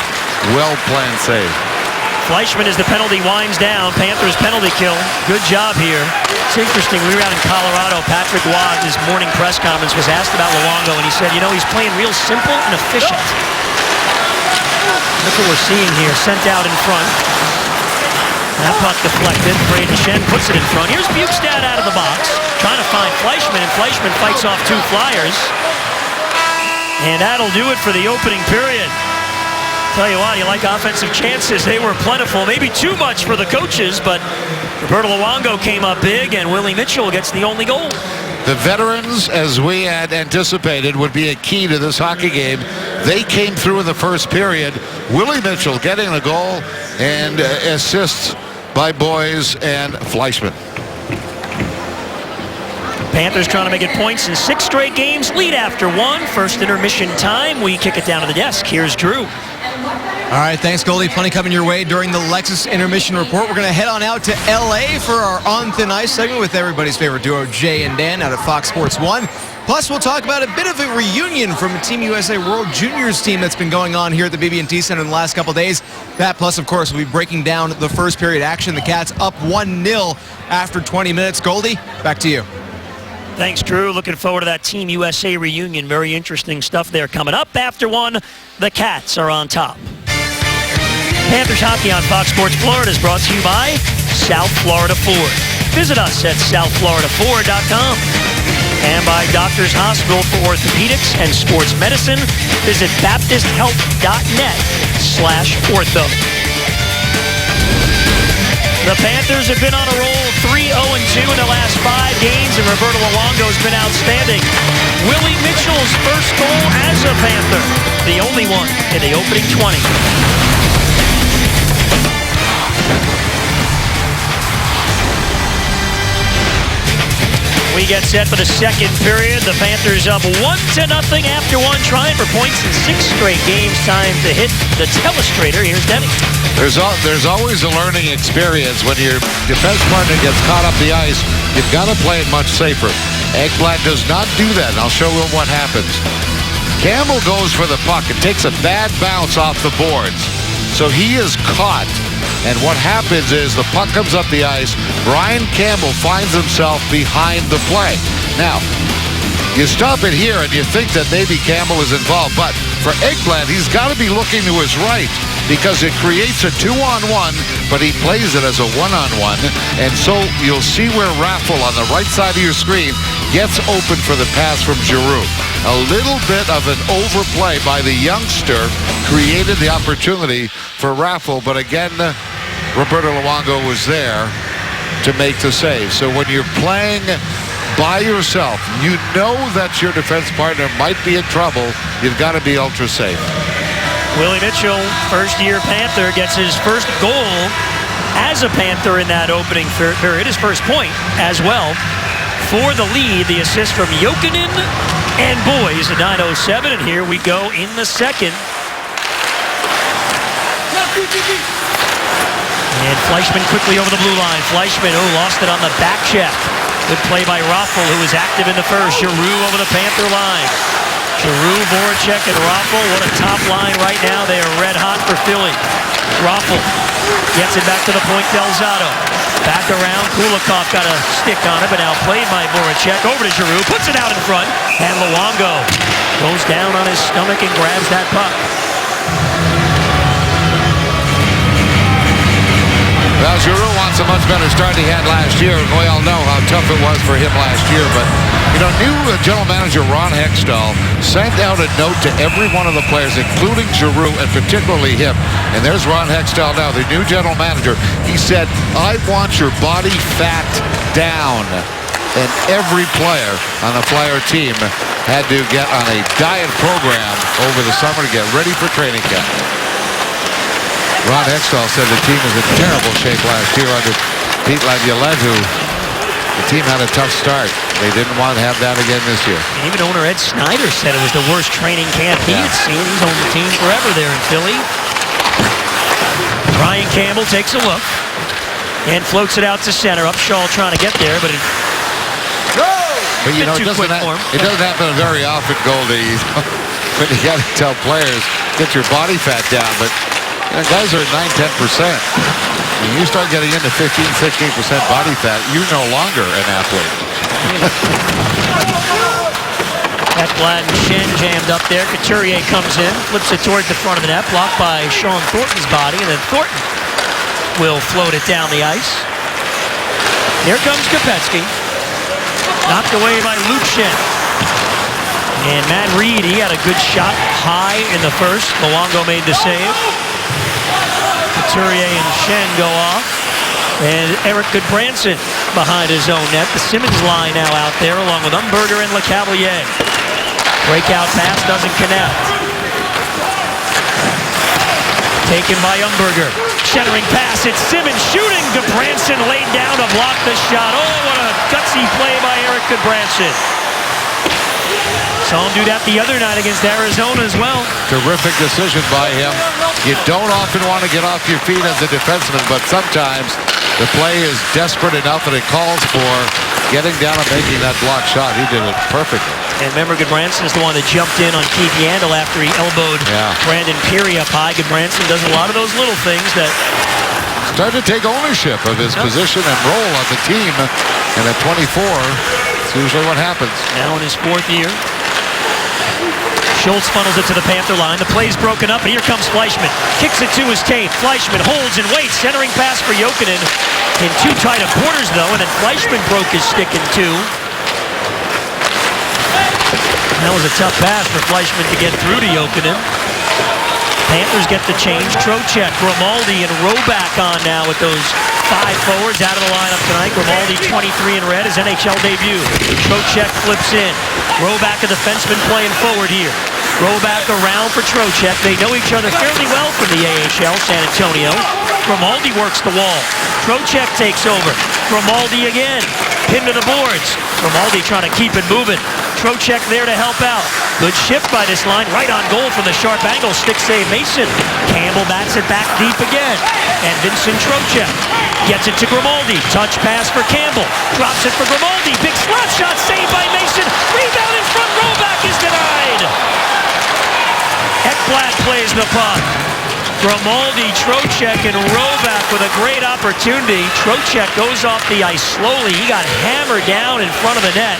well-planned save. Fleischmann, as the penalty winds down, Panthers penalty kill. Good job here. It's interesting, we were out in Colorado. Patrick Waugh, his morning press conference, was asked about Luongo, and he said, you know, he's playing real simple and efficient. Look what we're seeing here, sent out in front. That puck deflected. Braden Shen puts it in front. Here's Bukestad out of the box, trying to find Fleischmann, and Fleischmann fights off 2 Flyers. And that'll do it for the opening period. Tell you what, you like offensive chances. They were plentiful, maybe too much for the coaches, but Roberto Luongo came up big, and Willie Mitchell gets the only goal. The veterans, as we had anticipated, would be a key to this hockey game. They came through in the first period. Willie Mitchell getting the goal, and assists by Boyes and Fleischmann. Panthers trying to make it points in 6 straight games. Lead after 1. First intermission time. We kick it down to the desk. Here's Drew. All right, thanks, Goldie. Plenty coming your way during the Lexus Intermission Report. We're going to head on out to L.A. for our On Thin Ice segment with everybody's favorite duo, Jay and Dan, out of Fox Sports 1. Plus, we'll talk about a bit of a reunion from a Team USA World Juniors team that's been going on here at the BB&T Center in the last couple days. That, plus, of course, we'll be breaking down the first period action. The Cats up 1-0 after 20 minutes. Goldie, back to you. Thanks, Drew. Looking forward to that Team USA reunion. Very interesting stuff there coming up. After 1, the Cats are on top. Panthers hockey on Fox Sports Florida is brought to you by South Florida Ford. Visit us at southfloridaford.com. And by Doctors Hospital for Orthopedics and Sports Medicine. Visit baptisthealth.net/ortho. The Panthers have been on a roll, 3-0-2 in the last 5 games, and Roberto Luongo's been outstanding. Willie Mitchell's first goal as a Panther, the only one in the opening 20. We get set for the second period. The Panthers up 1-0 after 1, trying for points in 6 straight games. Time to hit the telestrator. Here's Denny. There's always a learning experience. When your defense partner gets caught up the ice, you've got to play it much safer. Ekblad does not do that, and I'll show him what happens. Campbell goes for the puck and takes a bad bounce off the boards. So he is caught. And what happens is the puck comes up the ice. Brian Campbell finds himself behind the play. Now, you stop it here and you think that maybe Campbell is involved. But for Ekblad, he's got to be looking to his right because it creates a 2-on-1, but he plays it as a 1-on-1. And so you'll see where Raffl on the right side of your screen gets open for the pass from Giroux. A little bit of an overplay by the youngster created the opportunity for Raffl, but again, Roberto Luongo was there to make the save. So when you're playing by yourself, you know that your defense partner might be in trouble. You've got to be ultra safe. Willie Mitchell, first-year Panther, gets his first goal as a Panther in that opening period, his first point as well. For the lead, the assist from Jokinen and Boys at 9:07, and here we go in the second. And Fleischmann quickly over the blue line. Fleischmann, lost it on the back check. Good play by Raffl, who was active in the first. Giroux over the Panther line. Giroux, Voracek, and Raffl. What a top line right now. They are red hot for Philly. Raffl gets it back to the point, Delzato. Back around, Kulikov got a stick on it, but now played by Voracek. Over to Giroux, puts it out in front, and Luongo goes down on his stomach and grabs that puck. Well, Giroux wants a much better start he had last year, and we all know how tough it was for him last year. But, new general manager Ron Hextall sent out a note to every one of the players, including Giroux, and particularly him. And there's Ron Hextall now, the new general manager. He said, I want your body fat down. And every player on the Flyer team had to get on a diet program over the summer to get ready for training camp. Ron Hextall said the team was in terrible shape last year under Pete Laviolette. The team had a tough start. They didn't want to have that again this year. And even owner Ed Snyder said it was the worst training camp he had seen. He's owned the team forever there in Philly. Brian Campbell takes a look and floats it out to center. Upshaw trying to get there, but it doesn't happen very often, Goldie. But you got to tell players, get your body fat down. But guys are at 9-10%. When you start getting into 15-16% body fat, you're no longer an athlete. Ekblad and Schenn jammed up there. Couturier comes in, flips it toward the front of the net, blocked by Sean Thornton's body, and then Thornton will float it down the ice. Here comes Kopecky. Knocked away by Luke Schenn. And Matt Reed, he had a good shot high in the first. Luongo made the save. Couturier and Schenn go off. And Eric Goodbranson behind his own net. The Simmons line now out there along with Umberger and LeCavalier. Breakout pass doesn't connect. Taken by Umberger. Centering pass, it's Simmons shooting. Goodbranson laid down to block the shot. Oh, what a gutsy play by Eric Goodbranson. Saw him do that the other night against Arizona as well. Terrific decision by him. You don't often want to get off your feet as a defenseman, but sometimes the play is desperate enough that it calls for getting down and making that block shot. He did it perfectly. And remember, Goodbranson is the one that jumped in on Keith Yandel after he elbowed Brandon Peary up high. Goodbranson does a lot of those little things that... Started to take ownership of his position and role on the team. And at 24, it's usually what happens. Now in his fourth year. Schultz funnels it to the Panther line. The play's broken up, and here comes Fleischmann. Kicks it to his tape. Fleischmann holds and waits. Centering pass for Jokinen. In too tight of quarters, though, and then Fleischmann broke his stick in two. That was a tough pass for Fleischmann to get through to Jokinen. Panthers get the change. Trocheck, Grimaldi, and Roback on now with those five forwards out of the lineup tonight. Grimaldi, 23 in red, his NHL debut. Trocheck flips in. Roback, a defenseman, playing forward here. Roback around for Trocheck. They know each other fairly well from the AHL, San Antonio. Grimaldi works the wall. Trocheck takes over. Grimaldi again. pinned to the boards. Grimaldi trying to keep it moving. Trocheck there to help out. Good shift by this line. Right on goal from the sharp angle. Stick save Mason. Campbell bats it back deep again. And Vincent Trocheck gets it to Grimaldi. Touch pass for Campbell. Drops it for Grimaldi. Big slap shot saved by Mason. Rebound in front. Rollback is denied. Ekblad plays the puck. Grimaldi, Trocheck, and Roback with a great opportunity. Trocheck goes off the ice slowly. He got hammered down in front of the net.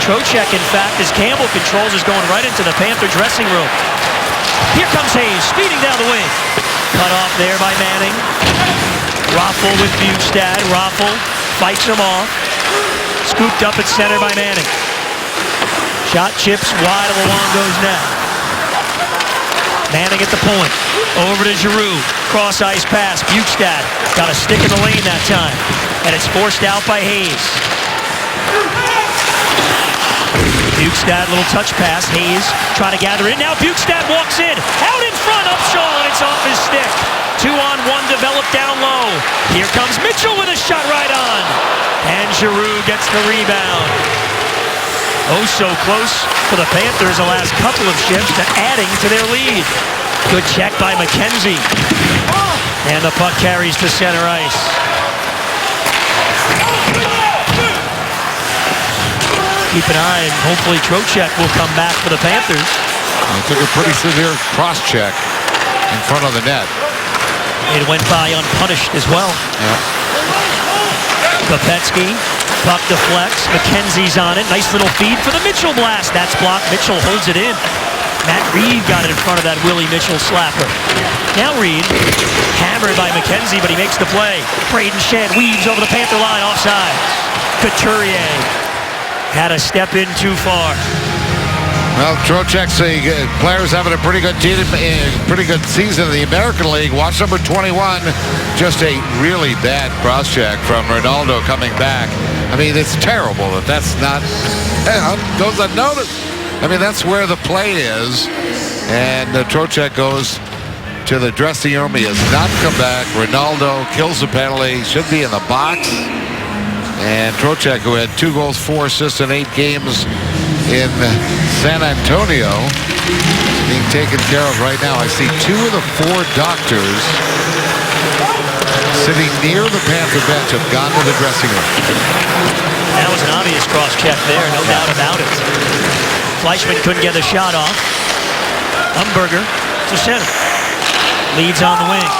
Trocheck, in fact, as Campbell controls, is going right into the Panther dressing room. Here comes Hayes, speeding down the wing. Cut off there by Manning. Raffle with Bukestad. Raffle fights him off. Scooped up at center by Manning. Shot chips wide of Luongo's net. Manning at the point. Over to Giroux. Cross ice pass. Bukestad got a stick in the lane that time. And it's forced out by Hayes. Bukestad, little touch pass. Hayes trying to gather it. Now Bukestad walks in. Out in front. Upshaw, and it's off his stick. 2-on-1 developed down low. Here comes Mitchell with a shot right on. And Giroux gets the rebound. Oh, so close for the Panthers the last couple of shifts to adding to their lead. Good check by McKenzie. And the puck carries to center ice. Keep an eye, and hopefully Trocheck will come back for the Panthers. He took a pretty severe cross-check in front of the net. It went by unpunished as well. Yeah. Kopetsky, puck deflects. McKenzie's on it. Nice little feed for the Mitchell blast. That's blocked. Mitchell holds it in. Matt Reed got it in front of that Willie Mitchell slapper. Now Reed, hammered by McKenzie, but he makes the play. Braden Shen weaves over the Panther line, offside. Couturier had a step in too far. Well, Trocheck's players having a pretty good season in the American League. Watch number 21, just a really bad cross-check from Ronaldo coming back. I mean, it's terrible that that's not goes unnoticed. I mean, that's where the play is, and Trocheck goes to the dressing room. He has not come back. Ronaldo kills the penalty. Should be in the box. And Trocheck, who had 2 goals, 4 assists in 8 games in San Antonio, being taken care of right now. I see 2 of the 4 doctors sitting near the Panther bench have gone to the dressing room. That was an obvious cross-check there, no doubt about it. Fleischmann couldn't get a shot off. Umberger to center. Leads on the wing.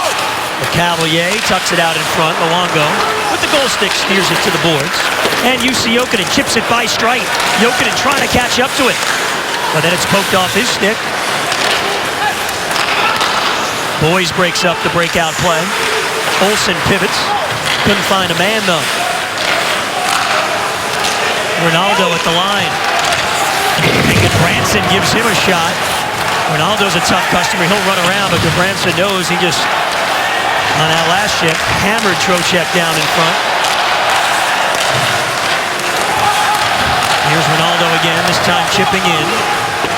Cavalier tucks it out in front. Luongo with the goal stick steers it to the boards. And Jussi Jokinen chips it by Strite. Jokinen trying to catch up to it. But then it's poked off his stick. Boys breaks up the breakout play. Olsen pivots. Couldn't find a man though. Ronaldo at the line. And Goodbranson gives him a shot. Ronaldo's a tough customer. He'll run around, but Goodbranson knows he just, on that last shift, hammered Trocheck down in front. Here's Ronaldo again, this time chipping in.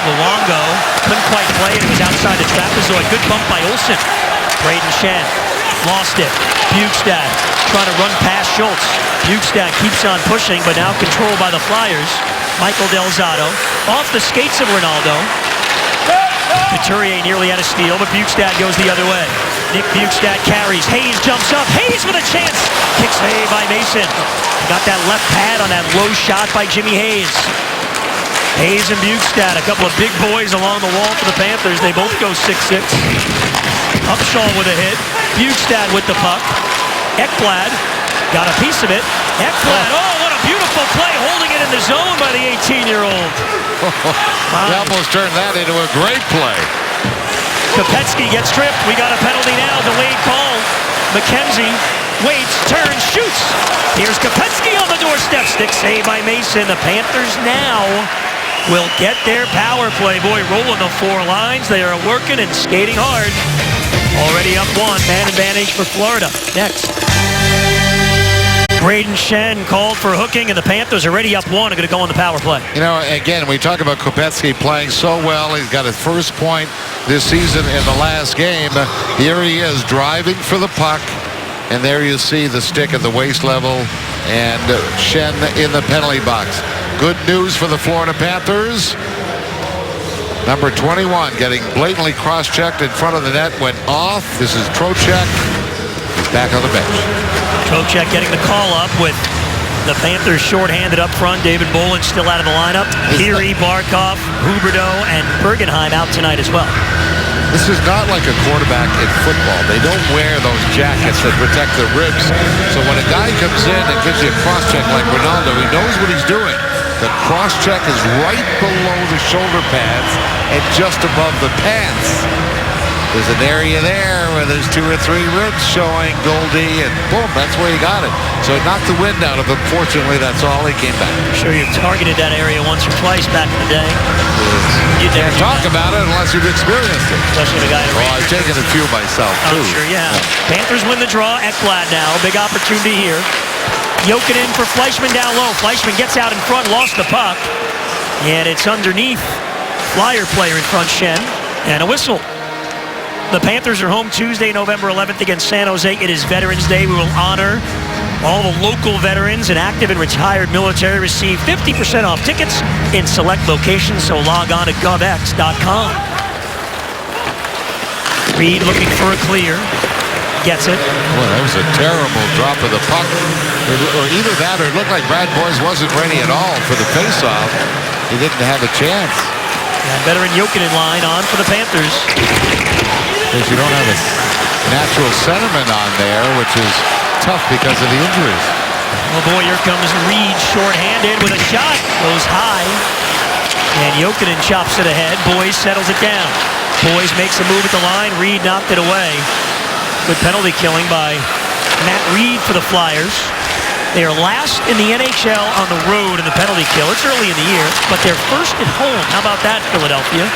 Luongo couldn't quite play it. It was outside the trapezoid. Good bump by Olsen. Braden Shen lost it. Bukestad trying to run past Schultz. Bukestad keeps on pushing, but now controlled by the Flyers. Michael Del Zotto off the skates of Ronaldo. Couturier nearly had a steal, but Bukestad goes the other way. Nick Bukestad carries. Hayes jumps up. Hayes with a chance. Kicks save by Mason. Got that left pad on that low shot by Jimmy Hayes. Hayes and Bukestad, a couple of big boys along the wall for the Panthers. They both go 6'6". Upshaw with a hit. Bukestad with the puck. Ekblad got a piece of it. Ekblad, oh, what a beautiful play, holding it in the zone by the 18-year-old. He almost turned that into a great play. Kopetsky gets tripped. We got a penalty now, delayed call. McKenzie waits, turns, shoots. Here's Kopetsky on the doorstep. Stick save by Mason. The Panthers now will get their power play. Boy, rolling the 4 lines. They are working and skating hard. Already up 1, man advantage for Florida. Next. Braden Shen called for hooking, and the Panthers already up 1 are going to go on the power play. You know, again, we talk about Kopetsky playing so well. He's got his first point this season in the last game. Here he is driving for the puck. And there you see the stick at the waist level and Schenn in the penalty box. Good news for the Florida Panthers. Number 21 getting blatantly cross-checked in front of the net, went off. This is Trocheck. He's back on the bench. Trocheck getting the call up with the Panthers shorthanded up front. David Bolin still out of the lineup. Peary, Barkov, Huberdeau, and Bergenheim out tonight as well. This is not like a quarterback in football. They don't wear those jackets that protect their ribs. So when a guy comes in and gives you a cross-check like Ronaldo, he knows what he's doing. The cross-check is right below the shoulder pads and just above the pants. There's an area there where there's 2 or 3 ribs showing, Goldie, and boom, that's where he got it. So it knocked the wind out of him. Fortunately, that's all he came back. I'm sure you've targeted that area once or twice back in the day. You can't talk about it unless you've experienced it. Especially the guy. Well, I've taken a few myself, too. I'm sure, yeah. Panthers win the draw. Ekblad now. Big opportunity here. Jokinen for Fleischmann down low. Fleischmann gets out in front, lost the puck. And it's underneath Flyer player in front, Schenn. And a whistle. The Panthers are home Tuesday, November 11th against San Jose. It is Veterans Day. We will honor all the local veterans and active and retired military. Receive 50% off tickets in select locations, so log on to govx.com. Reed looking for a clear. Gets it. Well, that was a terrible drop of the puck. Or either that or it looked like Brad Boyes wasn't ready at all for the face-off. He didn't have a chance. And veteran Jokinen line on for the Panthers. Because you don't have a natural centerman on there, which is tough because of the injuries. Oh boy, here comes Reed short-handed with a shot. Goes high. And Jokinen chops it ahead. Boyes settles it down. Boyes makes a move at the line. Reed knocked it away. Good penalty killing by Matt Reed for the Flyers. They are last in the NHL on the road in the penalty kill. It's early in the year, but they're first at home. How about that, Philadelphia?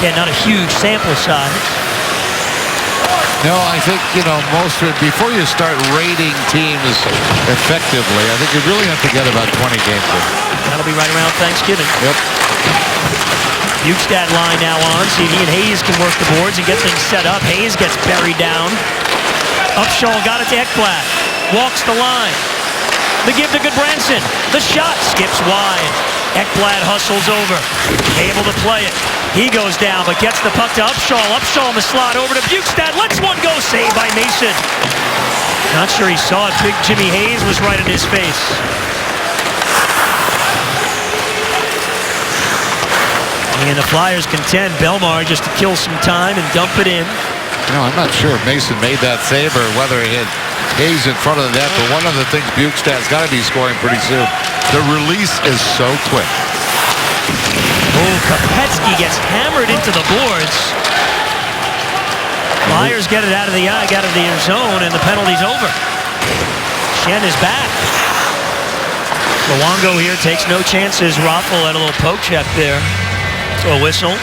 Again, not a huge sample size. No, I think, most of it, before you start rating teams effectively, I think you really have to get about 20 games in. That'll be right around Thanksgiving. Yep. Bukestad line now on. See if he and Hayes can work the boards and get things set up. Hayes gets buried down. Upshaw got it to Ekblad. Walks the line. The give to Goodbranson. The shot skips wide. Ekblad hustles over. Able to play it. He goes down, but gets the puck to Upshaw. Upshaw in the slot over to Bukestad. Lets one go. Saved by Mason. Not sure he saw it. Big Jimmy Hayes was right in his face. And the Flyers contend Belmar just to kill some time and dump it in. I'm not sure if Mason made that save or whether he had Hayes in front of the net, but one of the things Bukestad's got to be scoring pretty soon. The release is so quick. Oh, Kopetsky gets hammered into the boards. Flyers get it out of the zone, and the penalty's over. Schenn is back. Luongo here takes no chances. Raffl had a little poke check there. So a whistle.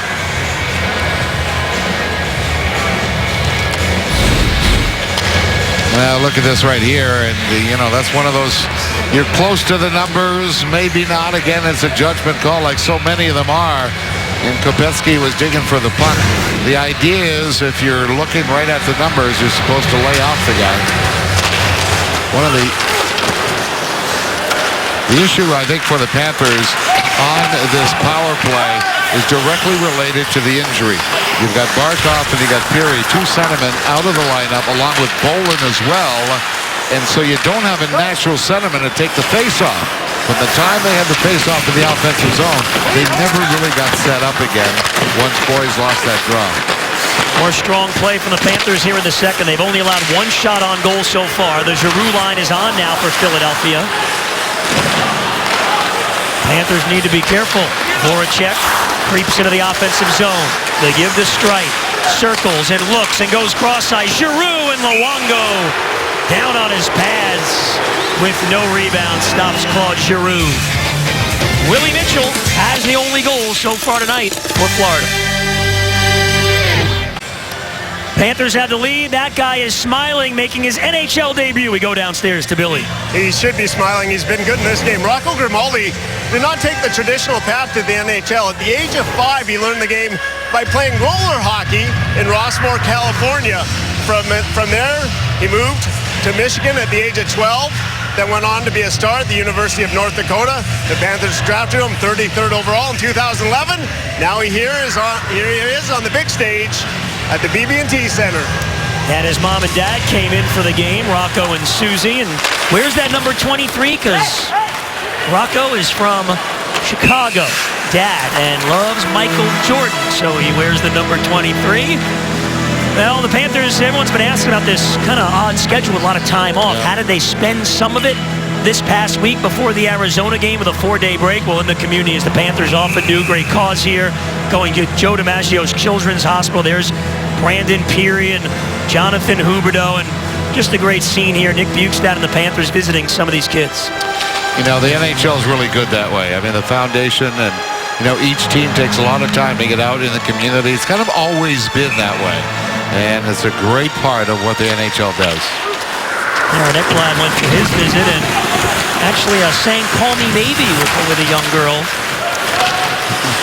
Well, look at this right here, and that's one of those, you're close to the numbers, maybe not. Again, it's a judgment call like so many of them are, and Kopetsky was digging for the puck. The idea is if you're looking right at the numbers, you're supposed to lay off the guy. One of the issue, I think, for the Panthers on this power play is directly related to the injury. You've got Barkov and you got Peary, 2 centermen out of the lineup, along with Bolin as well. And so you don't have a natural centerman to take the face-off. From the time they had the face-off in the offensive zone, they never really got set up again once Boyes lost that draw. More strong play from the Panthers here in the second. They've only allowed 1 shot on goal so far. The Giroux line is on now for Philadelphia. Panthers need to be careful. Voracek creeps into the offensive zone. They give the strike. Circles and looks and goes cross-ice. Giroux and Luongo down on his pads with no rebound. Stops Claude Giroux. Willie Mitchell has the only goal so far tonight for Florida. Panthers have the lead. That guy is smiling, making his NHL debut. We go downstairs to Billy. He should be smiling. He's been good in this game. Rocco Grimaldi did not take the traditional path to the NHL. At the age of 5, he learned the game by playing roller hockey in Rossmore, California. From there, He moved to Michigan at the age of 12, then went on to be a star at the University of North Dakota. The Panthers drafted him 33rd overall in 2011. Now here he is on the big stage at the BB&T Center. And his mom and dad came in for the game, Rocco and Susie. And where's that number 23? Because Rocco is from Chicago, dad, and loves Michael Jordan. So he wears the number 23. Well, the Panthers, everyone's been asking about this kind of odd schedule with a lot of time off. How did they spend some of it this past week before the Arizona game with a 4-day break? Well, in the community, as the Panthers often do, great cause here. Going to Joe DiMaggio's Children's Hospital. There's Brandon Peary and Jonathan Huberdeau, and just a great scene here. Nick Bukestad and the Panthers visiting some of these kids. You know, the NHL is really good that way. I mean, the foundation and, you know, each team takes a lot of time to get out in the community. It's kind of always been that way. And it's a great part of what the NHL does. Aaron Ekblad went for his visit and actually sang Call Me Maybe with a young girl.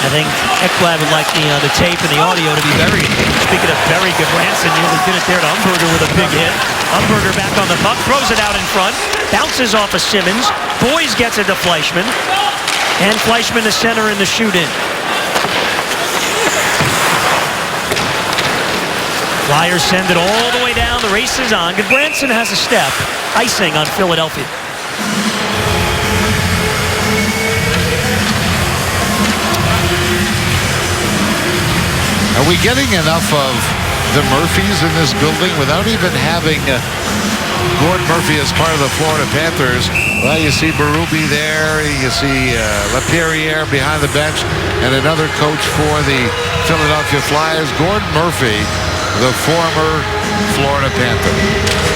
I think Ekblad would like the tape and the audio to be buried. Speaking of Barry Goodbranson, nearly did it there to Umberger with a big hit. Umberger back on the puck, throws it out in front, bounces off of Simmons. Boys gets it to Fleischmann. And Fleischmann the center in the shoot-in. Flyers send it all the way down. The race is on. Goodbranson has a step. Icing on Philadelphia. Are we getting enough of the Murphys in this building without even having Gordon Murphy as part of the Florida Panthers? Well, you see Berube there. You see Lapierre behind the bench, and another coach for the Philadelphia Flyers, Gordon Murphy, the former Florida Panther.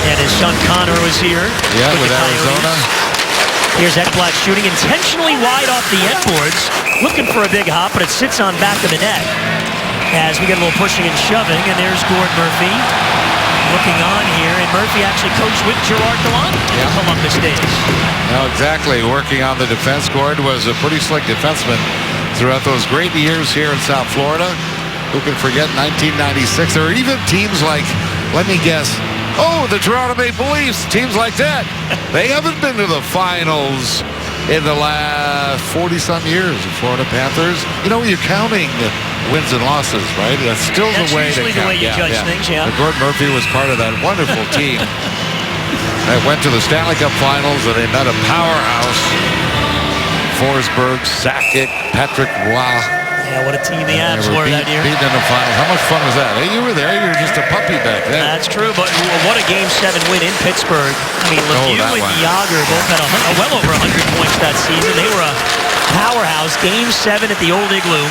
And his son Connor was here. Yeah, with Arizona. Here's Ekblad shooting intentionally wide off the end boards, looking for a big hop, but it sits on back of the net. As we get a little pushing and shoving, and there's Gordon Murphy looking on here, and Murphy actually coached with Gerard Gallant in the Columbus days. No, exactly. Working on the defense. Gordon was a pretty slick defenseman throughout those great years here in South Florida. Who can forget 1996? Or even teams like, let me guess, the Toronto Maple Leafs, teams like that. They haven't been to the finals in the last 40-some years. The Florida Panthers, you know, you're counting wins and losses, right? That's still the way to count. That's usually the way you judge things, yeah. But Gordon Murphy was part of that wonderful team that went to the Stanley Cup Finals, and they met a powerhouse. Forsberg, Sakic, Patrick Roy. Yeah, what a team the Avs were that year. Beaten in the finals. How much fun was that? Hey, you were there. You were just a puppy back then. That's true, but what a Game 7 win in Pittsburgh. I mean, Lemieux and Yager both had well over 100 points that season. They were a powerhouse. Game 7 at the old Igloo.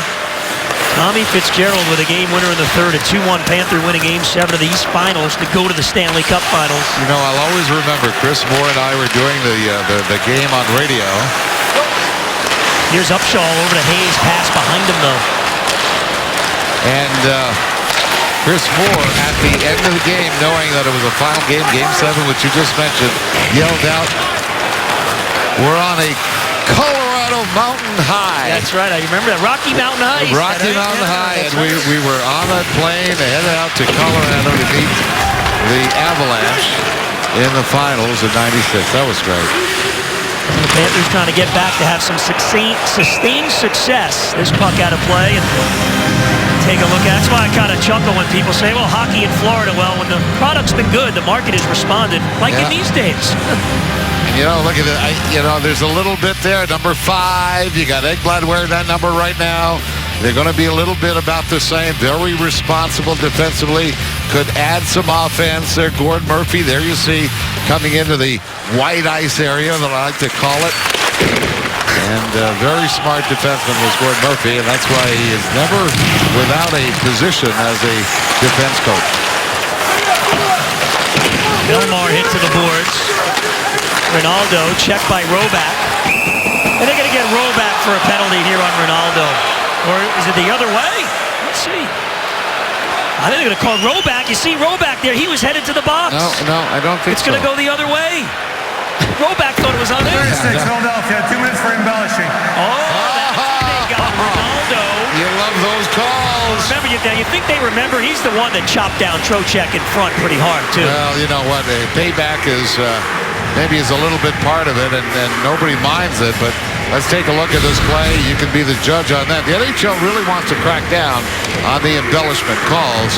Tommy Fitzgerald with a game winner in the third, a 2-1 Panther winning Game 7 of the East Finals to go to the Stanley Cup Finals. You know, I'll always remember Chris Moore and I were doing the game on radio. Here's Upshaw over to Hayes. Pass behind him, though. And Chris Moore, at the end of the game, knowing that it was a final game, Game 7, which you just mentioned, yelled out, "We're on a Colorado Mountain High." That's right. I remember that. Rocky Mountain High. Rocky Mountain High. And we were on that plane headed out to Colorado to meet the Avalanche in the finals in '96. That was great. And the Panthers trying to get back to have some sustained success. This puck out of play, and take a look at it. That's why I kind of chuckle when people say, well, hockey in Florida. Well, when the product's been good, the market has responded, like in these days. You know, look at it. There's a little bit there. Number 5. You got Ekblad wearing that number right now. They're going to be a little bit about the same. Very responsible defensively. Could add some offense there. Gordon Murphy, there you see, coming into the white ice area that I like to call it. And very smart defenseman was Gordon Murphy, and that's why he is never without a position as a defense coach. Milmar hit to the boards. Ronaldo checked by Roback. And they're going to get Roback for a penalty here on Ronaldo. Or is it the other way? Let's see. I think they're going to call Roback. You see Roback there. He was headed to the box. No, I don't think it's going to go the other way. Roback thought it was on there. 36, Philadelphia, 2 minutes for embellishing. Oh, that's what they got. Ronaldo. You love those calls. Remember, you think they remember he's the one that chopped down Trocheck in front pretty hard, too. Well, you know what? Payback is maybe is a little bit part of it, and nobody minds it. But let's take a look at this play. You can be the judge on that. The NHL really wants to crack down on the embellishment calls.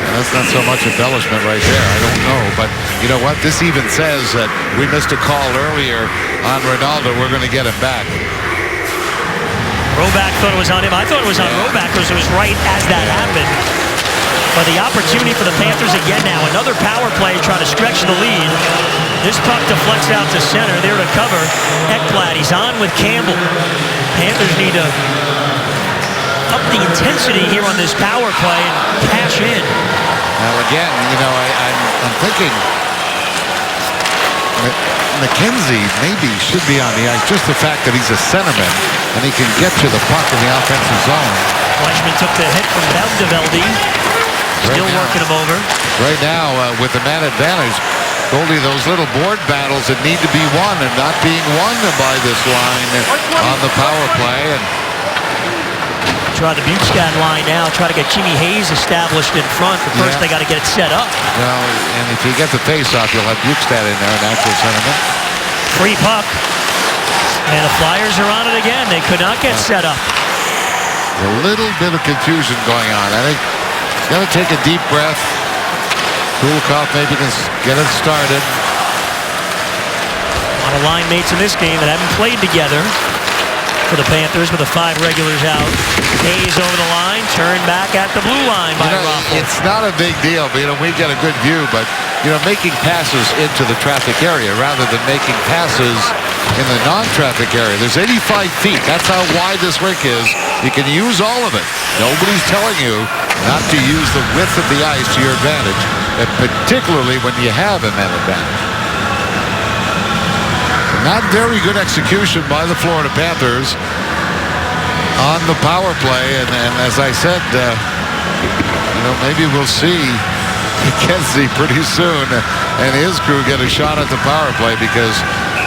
And that's not so much embellishment right there. I don't know. But you know what? This even says that we missed a call earlier on Ronaldo. We're going to get him back. Roback thought it was on him. I thought it was on Roback because it was right as that happened. But the opportunity for the Panthers again now. Another power play trying to stretch the lead. This puck deflects out to center. There to cover Ekblad. He's on with Campbell. Panthers need to up the intensity here on this power play and cash in. Now again, you know, I'm thinking McKenzie maybe should be on the ice. Just the fact that he's a centerman and he can get to the puck in the offensive zone. Fleischmann took the hit from Veldeveldi. Still working him over. Right now, with the man advantage, Goldie, those little board battles that need to be won and not being won by this line on the power play. And try the Bukestad line now. Try to get Jimmy Hayes established in front. But first, they got to get it set up. Well, and if you get the face-off, you'll have Bukestad in there, natural centerman. Free puck. And the Flyers are on it again. They could not get set up. A little bit of confusion going on. I think got to take a deep breath. Kulikov maybe can get it started. A lot of line mates in this game that haven't played together for the Panthers with the 5 regulars out. Hayes over the line, turned back at the blue line by Raffl. It's not a big deal, but we get a good view, but making passes into the traffic area rather than making passes in the non-traffic area. There's 85 feet. That's how wide this rink is. You can use all of it. Nobody's telling you not to use the width of the ice to your advantage, and particularly when you have a man advantage. Not very good execution by the Florida Panthers on the power play, and as I said, maybe we'll see McKenzie pretty soon and his crew get a shot at the power play because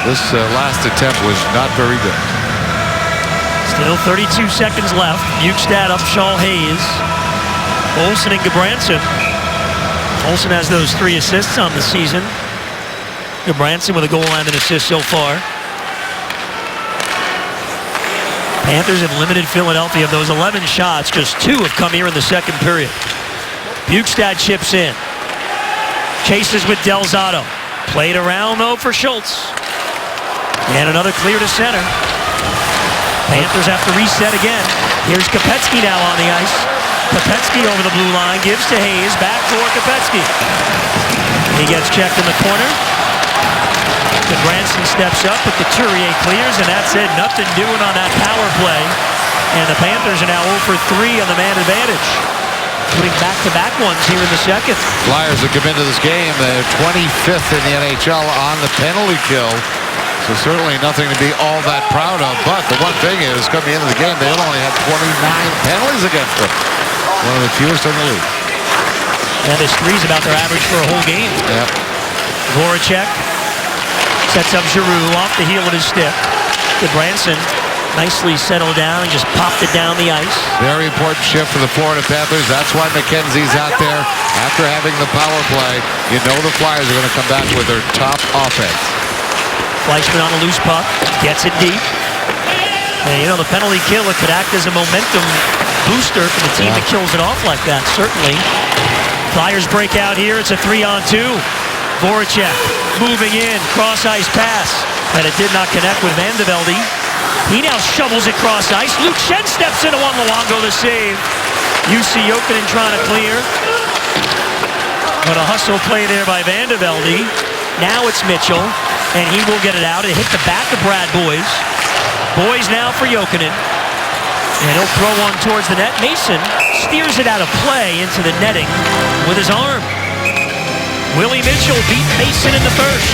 this last attempt was not very good. Still 32 seconds left. Bukestad, Upshall, Hayes, Olsen, and Gudbranson. Olsen has those 3 assists on the season. Gudbranson with a goal and an assist so far. Panthers have limited Philadelphia. Of those 11 shots, just 2 have come here in the second period. Bukestad chips in. Chases with Del Zotto. Played around, though, for Schultz. And another clear to center. Panthers have to reset again. Here's Kopecky now on the ice. Kopecky over the blue line, gives to Hayes. Back for Kopecky. He gets checked in the corner. Gudbranson steps up, but Couturier clears, and that's it. Nothing doing on that power play. And the Panthers are now 0 for 3 on the man advantage. Putting back-to-back ones here in the second. Flyers have come into this game. They're 25th in the NHL on the penalty kill. So certainly nothing to be all that proud of. But the one thing is, coming into the game, they only had 29 penalties against them. One of the fewest in the league. And his 3's about their average for a whole game. Yep. Voracek sets up Giroux off the heel of his stick. Gudbranson nicely settled down and just popped it down the ice. Very important shift for the Florida Panthers. That's why McKenzie's out there. After having the power play, you know the Flyers are going to come back with their top offense. Fleischmann on a loose puck, gets it deep. And the penalty kill, it could act as a momentum booster for the team that kills it off like that, certainly. Flyers break out here, it's a 3-on-2. Voracek moving in, cross-ice pass, and it did not connect with Veldeveldi. He now shovels it cross ice. Luke Schenn steps into one. Luongo the save. UC Jokinen trying to clear. But a hustle play there by Veldeveldi. Now it's Mitchell, and he will get it out. It hit the back of Brad Boyes. Boyes now for Jokinen. And he'll throw one towards the net. Mason steers it out of play into the netting with his arm. Willie Mitchell beat Mason in the first.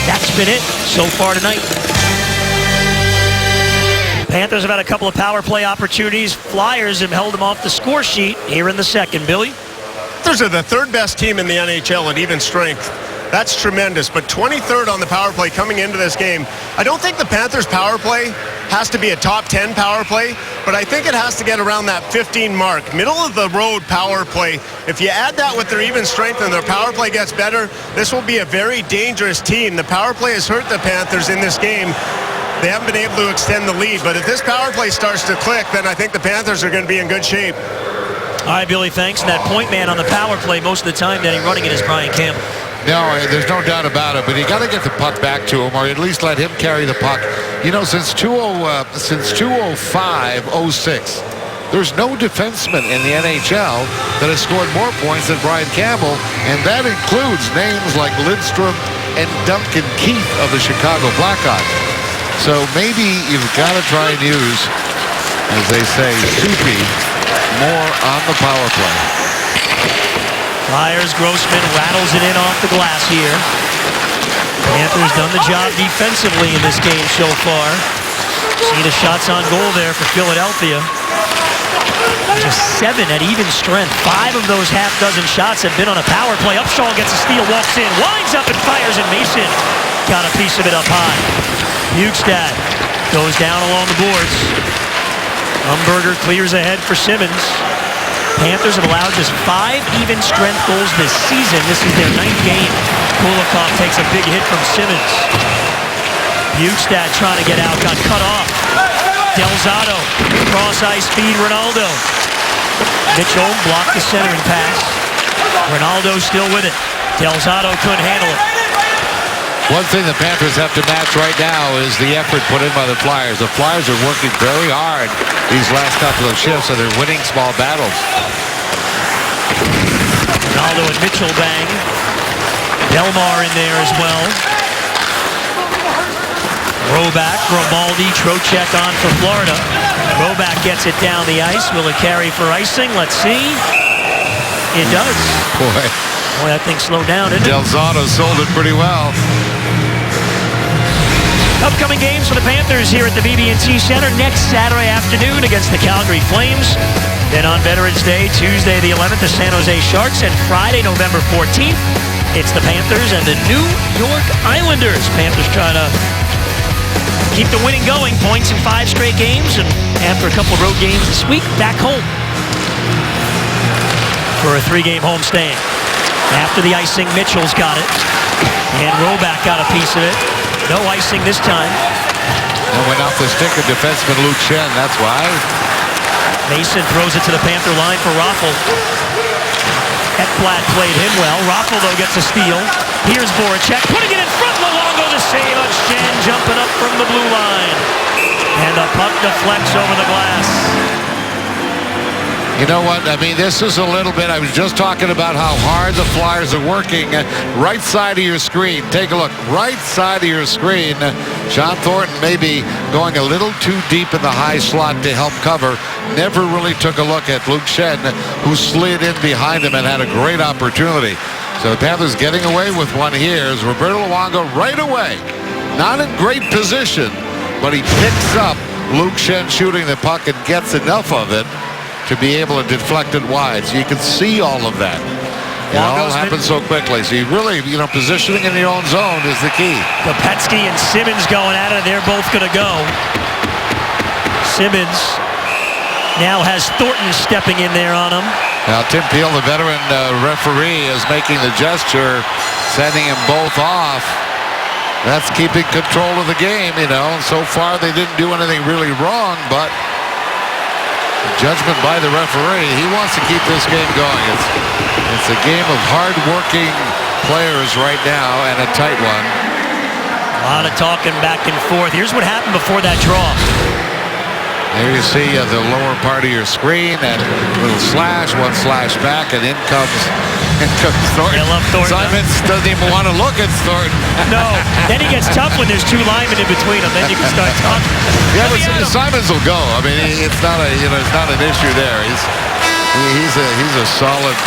That's been it so far tonight. Panthers have had a couple of power play opportunities. Flyers have held them off the score sheet here in the second. Billy? Panthers are the 3rd best team in the NHL at even strength. That's tremendous, but 23rd on the power play coming into this game. I don't think the Panthers power play has to be a top 10 power play, but I think it has to get around that 15 mark. Middle of the road power play. If you add that with their even strength and their power play gets better, this will be a very dangerous team. The power play has hurt the Panthers in this game. They haven't been able to extend the lead, but if this power play starts to click, then I think the Panthers are going to be in good shape. All right, Billy, thanks. And that point man on the power play most of the time that he's running it is Brian Campbell. No, there's no doubt about it, but you got to get the puck back to him, or at least let him carry the puck. You know, since 205-06, there's no defenseman in the NHL that has scored more points than Brian Campbell, and that includes names like Lidstrom and Duncan Keith of the Chicago Blackhawks. So maybe you've got to try and use, as they say, Soupy more on the power play. Flyers, Grossman rattles it in off the glass here. Panthers done the job defensively in this game so far. See the shots on goal there for Philadelphia. Just 7 at even strength. 5 of those half dozen shots have been on a power play. Upshaw gets a steal, walks in, winds up and fires, and Mason got a piece of it up high. Bukestad goes down along the boards. Umberger clears ahead for Simmons. Panthers have allowed just 5 even strength goals this season. This is their 9th game. Kulikov takes a big hit from Simmons. Bukestad trying to get out, got cut off. Delzato, cross ice feed Ronaldo. Mitchell blocked the centering pass. Ronaldo still with it. Delzato couldn't handle it. One thing the Panthers have to match right now is the effort put in by the Flyers. The Flyers are working very hard these last couple of shifts, and they're winning small battles. Ronaldo and Mitchell bang. Delmar in there as well. Roback, Grimaldi, Trocheck on for Florida. Roback gets it down the ice. Will it carry for icing? Let's see. It does. Boy, that thing slowed down, didn't it? Delzato sold it pretty well. Upcoming games for the Panthers here at the BB&T Center next Saturday afternoon against the Calgary Flames. Then on Veterans Day, Tuesday the 11th, the San Jose Sharks, and Friday, November 14th, it's the Panthers and the New York Islanders. Panthers trying to keep the winning going, points in 5 straight games, and after a couple of road games this week, back home for a 3-game homestand. After the icing, Mitchell's got it, and Roback got a piece of it. No icing this time. And went off the stick of defenseman Luke Shen, that's why. Mason throws it to the Panther line for Raffl. Ekblad played him well. Raffl, though, gets a steal. Here's Voracek, putting it in front. Luongo the save on Shen, jumping up from the blue line. And the puck deflects over the glass. You know what? I mean, this is a little bit, I was just talking about how hard the Flyers are working. Right side of your screen. Take a look. Right side of your screen. John Thornton maybe going a little too deep in the high slot to help cover. Never really took a look at Luke Shen, who slid in behind him and had a great opportunity. So the Panthers getting away with one here is Roberto Luongo right away. Not in great position, but he picks up Luke Shen shooting the puck and gets enough of it to be able to deflect it wide. So you can see all of that. It all happens so quickly. So you really, positioning in your own zone is the key. Kopecky and Simmons going at it. They're both going to go. Simmons now has Thornton stepping in there on him. Now Tim Peel, the veteran referee, is making the gesture, sending them both off. That's keeping control of the game, So far they didn't do anything really wrong, but judgment by the referee. He wants to keep this game going. It's a game of hard-working players right now and a tight one. A lot of talking back and forth. Here's what happened before that draw. There you see the lower part of your screen, that little slash, one slash back, and in comes Thornton. I love Thornton. Simons doesn't even want to look at Thornton. No. Then he gets tough when there's 2 linemen in between them. Then you can start talking. Yeah, but Simons will go. I mean, it's not an issue there. He's a solid,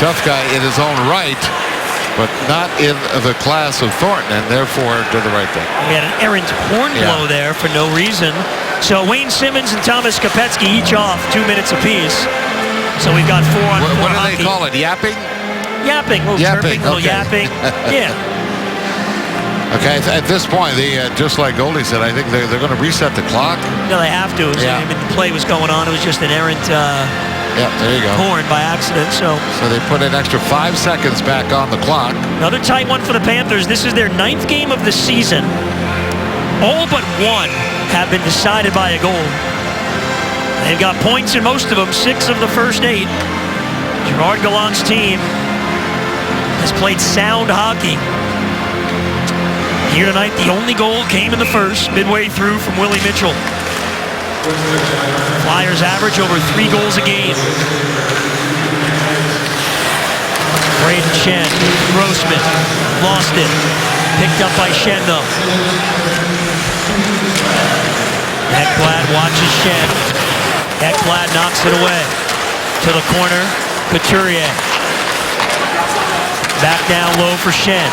tough guy in his own right, but not in the class of Thornton, and therefore do the right thing. We had an errant horn blow there for no reason. So Wayne Simmons and Thomas Kopecky each off 2 minutes apiece. So we've got 4 on 4 What do hockey. they call it? Yapping? Yapping. Little Yapping, chirping, little okay. yapping. Yeah. Okay, at this point, just like Goldie said, I think they're going to reset the clock. No, they have to. Yeah. I mean, the play was going on. It was just an errant Yeah, there you go. horn by accident. So they put an extra 5 seconds back on the clock. another tight one for the Panthers. This is their 9th game of the season. All but one have been decided by a goal. They've got points in most of them, 6 of the first 8. Gerard Gallant's team has played sound hockey. Here tonight, the only goal came in the first, midway through from Willie Mitchell. Flyers average over 3 goals a game. Braden Shen, Grossman, lost it. Picked up by Shen, though. Ekblad watches Shen. Ekblad knocks it away. To the corner, Couturier. Back down low for Shen.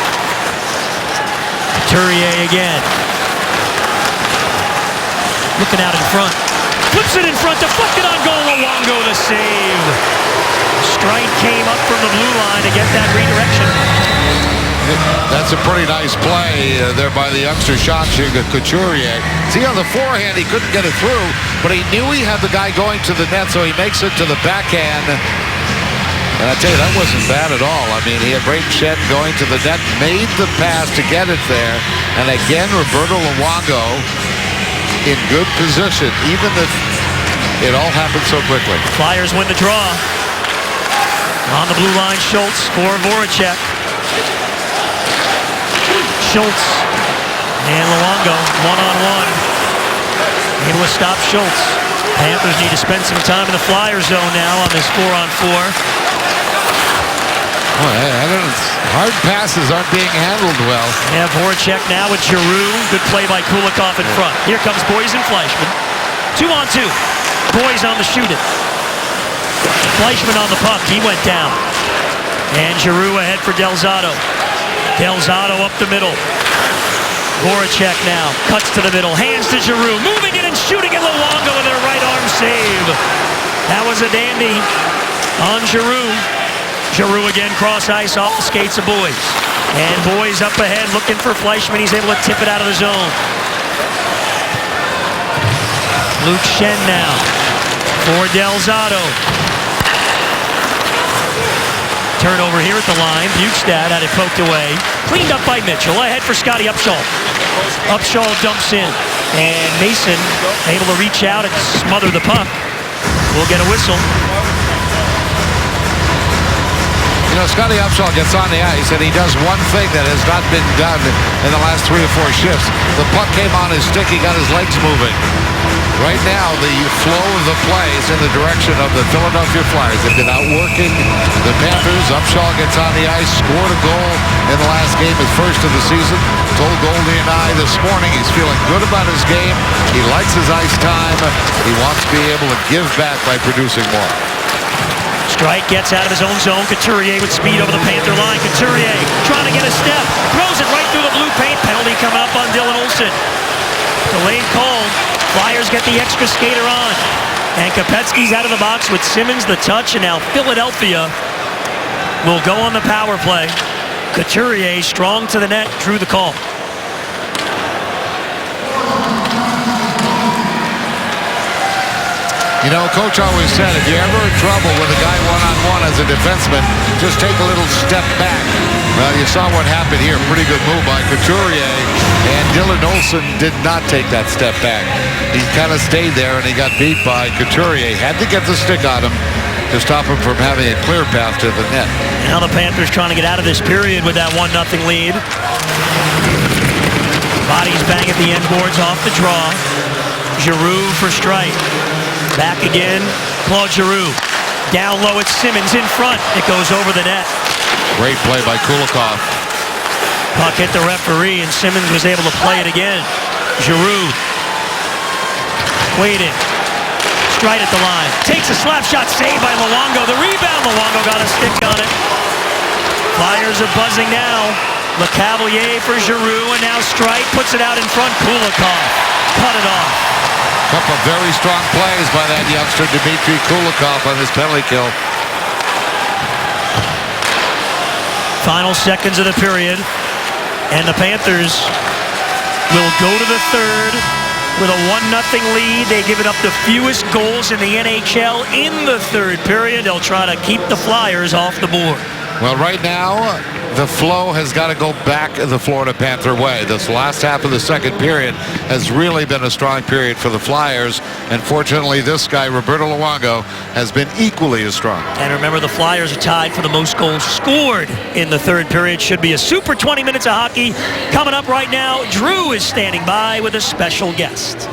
Couturier again. Looking out in front. Flips it in front, deflected on goal. Luongo the save. Strike came up from the blue line to get that redirection. That's a pretty nice play there by the youngster Jean-Charles Couturier. See, on the forehand, he couldn't get it through, but he knew he had the guy going to the net, so he makes it to the backhand. And I tell you, that wasn't bad at all. I mean, he had Braden Shen going to the net, made the pass to get it there. And again, Roberto Luongo in good position, even if it all happened so quickly. Flyers win the draw. On the blue line, Schultz for Voracek. Schultz and Luongo, one-on-one. Able to stop Schultz. Panthers need to spend some time in the Flyer zone now on this 4-on-4. Hard passes aren't being handled well. Yeah, Voracek now with Giroux. Good play by Kulikov in front. Here comes Boyes and Fleischmann. 2-on-2. Boyes on the shoot-it. Fleischmann on the puck. He went down. And Giroux ahead for Delzato. Delzato up the middle. Voracek now. Cuts to the middle. Hands to Giroux. Moving it and shooting at Luongo with their right arm save. That was a dandy on Giroux. Giroux again cross ice off the skates of Boyes. And Boyes up ahead looking for Fleischmann. He's able to tip it out of the zone. Luke Shen now for Delzato. Turnover here at the line. Bukestad had it poked away. Cleaned up by Mitchell. Ahead for Scotty Upshall. Upshall dumps in. And Mason able to reach out and smother the puck. We'll get a whistle. You know, Scotty Upshall gets on the ice, and he does one thing that has not been done in the last 3 or 4 shifts. The puck came on his stick. He got his legs moving. Right now, the flow of the play is in the direction of the Philadelphia Flyers. They've been outworking the Panthers. Upshall gets on the ice, scored a goal in the last game, his first of the season. Told Goldie and I this morning he's feeling good about his game. He likes his ice time. He wants to be able to give back by producing more. Strike gets out of his own zone. Couturier with speed over the Panther line. Couturier trying to get a step. Throws it right through the blue paint. Penalty coming up on Dylan Olsen. Delayed call. Flyers get the extra skater on. And Kopetsky's out of the box with Simmons the touch. And now Philadelphia will go on the power play. Couturier strong to the net. Drew the call. You know, Coach always said, if you're ever in trouble with a guy one-on-one as a defenseman, just take a little step back. Well, you saw what happened here. Pretty good move by Couturier. And Dylan Olsen did not take that step back. He kind of stayed there, and he got beat by Couturier. Had to get the stick on him to stop him from having a clear path to the net. Now the Panthers trying to get out of this period with that 1-0 lead. Bodies bang at the end boards off the draw. Giroux for strike. Back again, Claude Giroux. Down low, it's Simmons in front. It goes over the net. Great play by Kulikov. Puck hit the referee, and Simmons was able to play it again. Giroux. Waiting. Straight at the line. Takes a slap shot, saved by Luongo. The rebound, Luongo got a stick on it. Flyers are buzzing now. LeCavalier for Giroux, and now Strike puts it out in front. Kulikov cut it off. Couple of very strong plays by that youngster, Dmitry Kulikov, on his penalty kill. Final seconds of the period. And the Panthers will go to the third with a 1-0 lead. They give it up the fewest goals in the NHL in the third period. They'll try to keep the Flyers off the board. Well, right now, the flow has got to go back the Florida Panther way. This last half of the second period has really been a strong period for the Flyers. And fortunately, this guy, Roberto Luongo, has been equally as strong. And remember, the Flyers are tied for the most goals scored in the third period. Should be a super 20 minutes of hockey. Coming up right now, Drew is standing by with a special guest.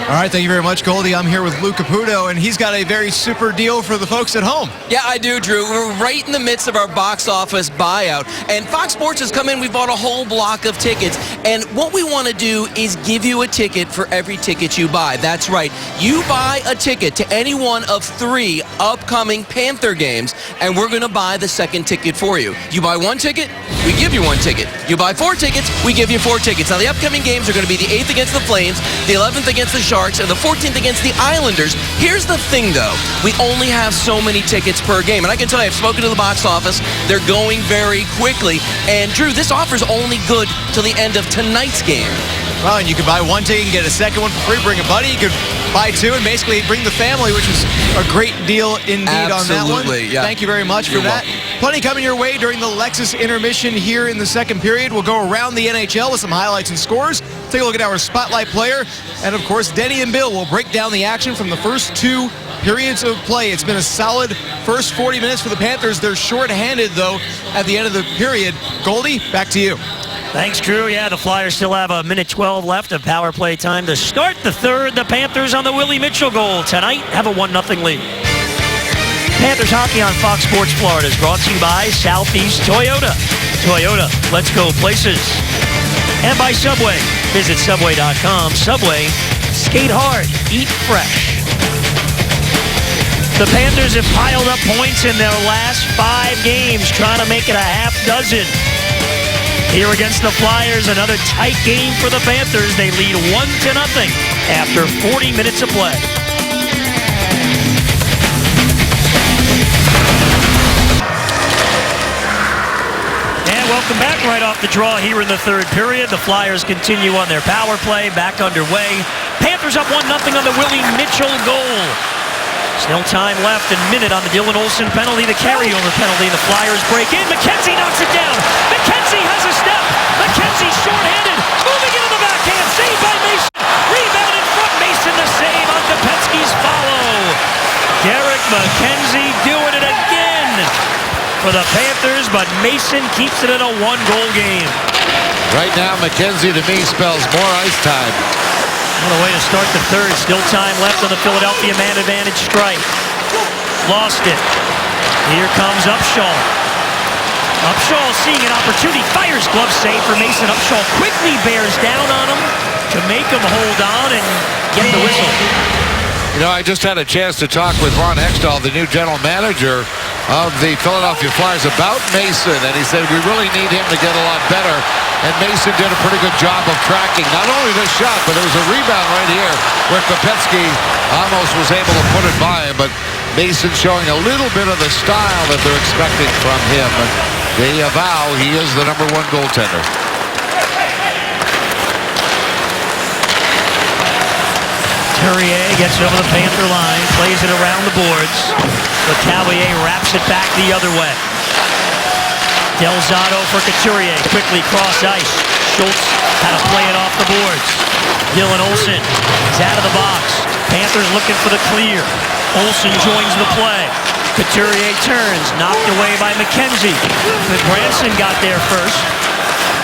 All right, thank you very much, Goldie. I'm here with Lou Caputo, and he's got a very super deal for the folks at home. Yeah, I do, Drew. We're right in the midst of our box office buyout. And Fox Sports has come in. We bought a whole block of tickets. And what we want to do is give you a ticket for every ticket you buy. That's right. You buy a ticket to any one of 3 upcoming Panther games, and we're going to buy the second ticket for you. You buy 1 ticket, we give you 1 ticket. You buy 4 tickets, we give you 4 tickets. Now, the upcoming games are going to be the 8th against the Flames, the 11th against the Sharks, and the 14th against the Islanders. Here's the thing, though. We only have so many tickets per game. And I can tell you, I've spoken to the box office. They're going very quickly. And, Drew, this offer's only good till the end of tonight's game. Well, and you can buy 1 ticket and get a second one for free. Bring a buddy. You could buy 2 and basically bring the family, which was a great deal indeed on that one. Absolutely, yeah. Thank you very much for that. Plenty coming your way during the Lexus intermission here in the second period. We'll go around the NHL with some highlights and scores. Take a look at our spotlight player. And, of course, Denny and Bill will break down the action from the first 2 periods of play. It's been a solid first 40 minutes for the Panthers. They're short-handed, though, at the end of the period. Goldie, back to you. Thanks, Drew. Yeah, the Flyers still have a minute 12 left of power play time to start the third. The Panthers on the Willie Mitchell goal tonight have a 1-0 lead. Panthers hockey on Fox Sports Florida is brought to you by Southeast Toyota. Toyota, let's go places. And by Subway. Visit Subway.com. Subway, skate hard, eat fresh. The Panthers have piled up points in their last 5 games, trying to make it a half dozen. Here against the Flyers, another tight game for the Panthers. They lead 1-0 after 40 minutes of play. And welcome back right off the draw here in the third period. The Flyers continue on their power play, back underway. Panthers up 1-0 on the Willie Mitchell goal. Still time left, a minute on the Dylan Olsen penalty, the carryover penalty. The Flyers break in. McKenzie knocks it down. McKenzie has a step. McKenzie short-handed, moving into the backhand. Saved by Mason. Rebound in front. Mason the save on Kopetsky's follow. Derek McKenzie doing it again for the Panthers, but Mason keeps it at a 1-goal game. Right now, McKenzie to me spells more ice time. What a way to start the third. Still time left on the Philadelphia man advantage strike. Lost it. Here comes Upshaw. Upshaw seeing an opportunity. Fires glove save for Mason. Upshaw quickly bears down on him to make him hold on and get the whistle. You know, I just had a chance to talk with Ron Hextall, the new general manager of the Philadelphia Flyers, about Mason, and he said we really need him to get a lot better. And Mason did a pretty good job of tracking not only this shot, but it was a rebound right here where Kopetsky almost was able to put it by him. But Mason showing a little bit of the style that they're expecting from him. And they avow he is the #1 goaltender. Couturier gets it over the Panther line, plays it around the boards. But Cavalier wraps it back the other way. Del Zotto for Couturier, quickly cross ice. Schultz had to play it off the boards. Dylan Olsen is out of the box. Panthers looking for the clear. Olsen joins the play. Couturier turns, knocked away by McKenzie. But Branson got there first.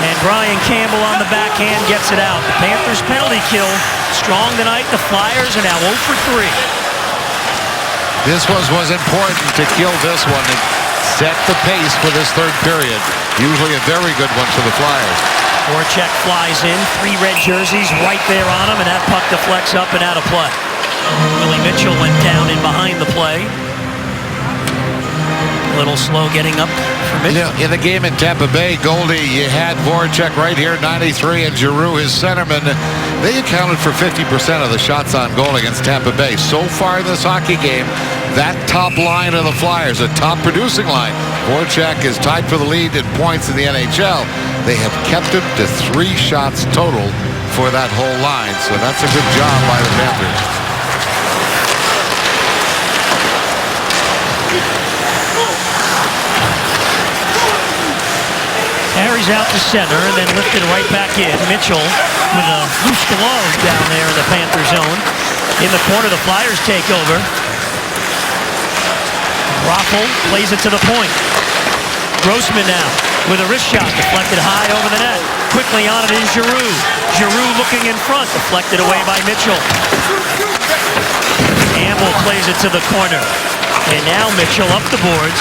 And Brian Campbell on the backhand gets it out. The Panthers penalty kill strong tonight. The Flyers are now 0 for 3. This was important to kill this one and set the pace for this third period. Usually a very good one for the Flyers. Voracek flies in, 3 red jerseys right there on him, and that puck deflects up and out of play. Willie Mitchell went down in behind the play. A little slow getting up for Mitchell. In the game in Tampa Bay, Goldie, you had Voracek right here, 93, and Giroux, his centerman. They accounted for 50% of the shots on goal against Tampa Bay. So far in this hockey game, that top line of the Flyers, a top producing line. Voracek is tied for the lead in points in the NHL. They have kept him to 3 shots total for that whole line. So that's a good job by the Panthers. Carries out to center and then lifted right back in. Mitchell with a loose glove down there in the Panther zone. In the corner, the Flyers take over. Raffl plays it to the point. Grossman now with a wrist shot deflected high over the net. Quickly on it is Giroux. Giroux looking in front, deflected away by Mitchell. Campbell plays it to the corner. And now Mitchell up the boards.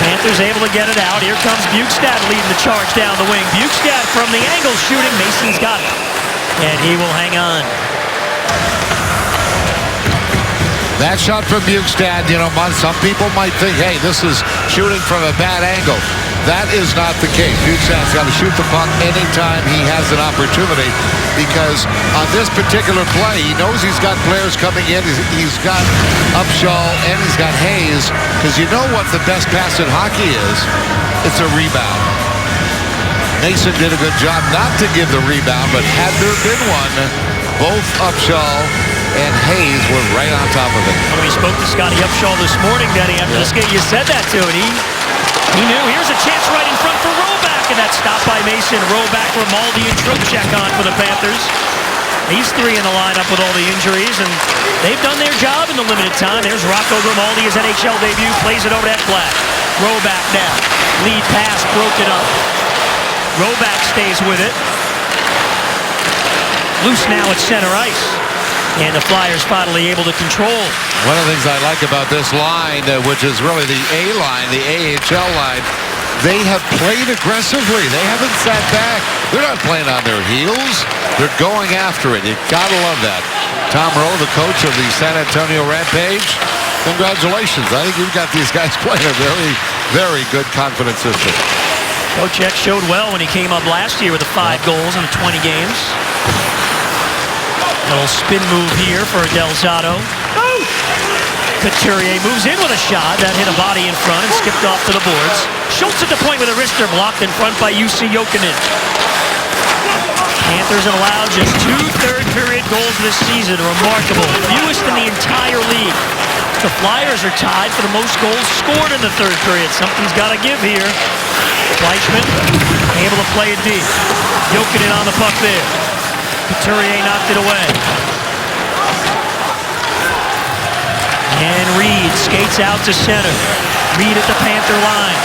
Panthers able to get it out. Here comes Bjugstad leading the charge down the wing. Bjugstad from the angle shooting. Mason's got it. And he will hang on. That shot from Bjugstad, you know, some people might think, hey, this is shooting from a bad angle. That is not the case. Bjugstad's got to shoot the puck anytime he has an opportunity, because on this particular play, he knows he's got players coming in. He's got Upshall and he's got Hayes, because you know what the best pass in hockey is? It's a rebound. Mason did a good job not to give the rebound, but had there been one, both Upshall and Hayes were right on top of it. When we spoke to Scotty Upshall this morning, Denny, after the skate, you said that to it. He knew. Here's a chance right in front for Roback, and that's stopped by Mason. Roback, Grimaldi, and Trocheck on for the Panthers. These 3 in the lineup with all the injuries, and they've done their job in the limited time. There's Rocco Grimaldi, his NHL debut, plays it over to Ekblad. Roback now. Lead pass broken up. Roback stays with it. Loose now at center ice. And the Flyers finally able to control. One of the things I like about this line, which is really the A line, the AHL line, they have played aggressively. They haven't sat back. They're not playing on their heels. They're going after it. You gotta love that. Tom Rowe, the coach of the San Antonio Rampage, congratulations. I think you've got these guys playing a very, very good confident system. Trocheck showed well when he came up last year with the 5 goals in the 20 games. Little spin move here for Del Zotto. Couturier moves in with a shot. That hit a body in front and skipped off to the boards. Schultz at the point with a wrister blocked in front by Jussi Jokinen. Panthers have allowed just 2 third-period goals this season. Remarkable. Fewest in the entire league. The Flyers are tied for the most goals scored in the third period. Something's got to give here. Fleischmann able to play it deep. Jokinen on the puck there. Couturier knocked it away. And Reed skates out to center. Reed at the Panther line.